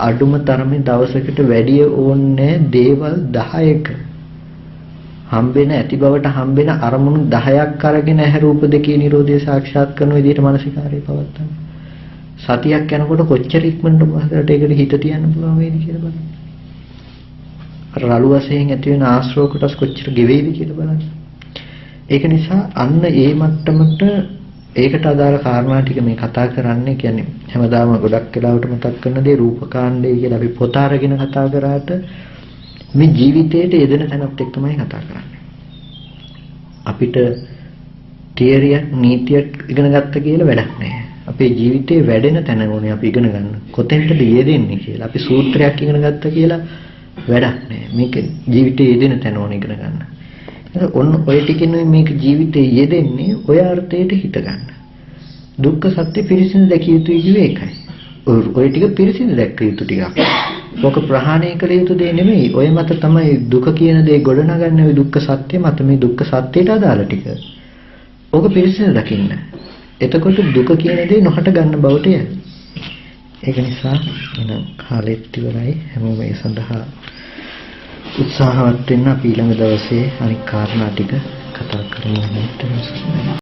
A: අඩුම තරමේ දවසකට වැඩි ඕනේ දේවල් 10ක හම්බෙන ඇති බවට හම්බෙන අරමුණු 10ක් අරගෙන ඇහැ රූප දෙකේ නිරෝධය සාක්ෂාත් කරන විදිහට මානසිකාරය පවත්තන්න. සතියක් යනකොට කොච්චර ඉක්මනට මොහොතකට ඒකට හිත තියන්න පුළුවන් වේද කියලා බලන්න. අර රළු වශයෙන් ඇති වෙන ආශ්‍රව කොටස් කොච්චර ගෙවෙයිද කියලා බලන්න. ඒක නිසා අන්න ඒ මට්ටමට ඒකට අදාළ කාරණා ටික මේ කතා කරන්නේ. කියන්නේ හැමදාම ගොඩක් වෙලාවට මතක් කරන දේ රූපකාණ්ඩය කියලා අපි පොත අරගෙන කතා කරාට මේ ජීවිතේට යෙදෙන තැනත් එක්කමයි කතා කරන්නේ. අපිට තියරියක් නීතියක් ඉගෙන ගත්ත කියලා වැඩක් නැහැ. අපේ ජීවිතේ වැඩෙන තැන ඕනේ අපි ඉගෙන ගන්න. කොතෙන්ටද යෙදෙන්නේ කියලා. අපි සූත්‍රයක් ඉගෙන ගත්ත කියලා වැඩක් නැහැ. මේක ජීවිතේ යෙදෙන තැන ඕනේ ඉගෙන ගන්න. ඔන්න ඔය ටිකෙන් මේක ජීවිතේ යෙදෙන්නේ ඔය අර්ථයට හිත ගන්න. දුක්ඛ සත්‍ය පිරිසිදු දැකිය යුතුයි කිව්වේ ඒකයි. ඔය ටික පිරිසිදු දැක්ක යුතු ටිකක්. ඔක ප්‍රහාණය කළ යුතු දේ නෙමෙයි. ඔය මත තමයි දුක කියන දේ ගොඩනගන්නේ. ඔය දුක්ඛ සත්‍ය මත මේ දුක්ඛ සත්‍යයට අදාළ ටික. ඔක පිරිසිදු දකින්න. එතකොට දුක කියන දේ නොහට ගන්න බවට යයි. ඒක නිසා එනම් කාලෙත් ඉවරයි. හැමෝම ඒ සඳහා උත්සාහවත් වෙන්න. අපි ඊළඟ දවසේ අනික් කාරණා ටික කතා කරමු.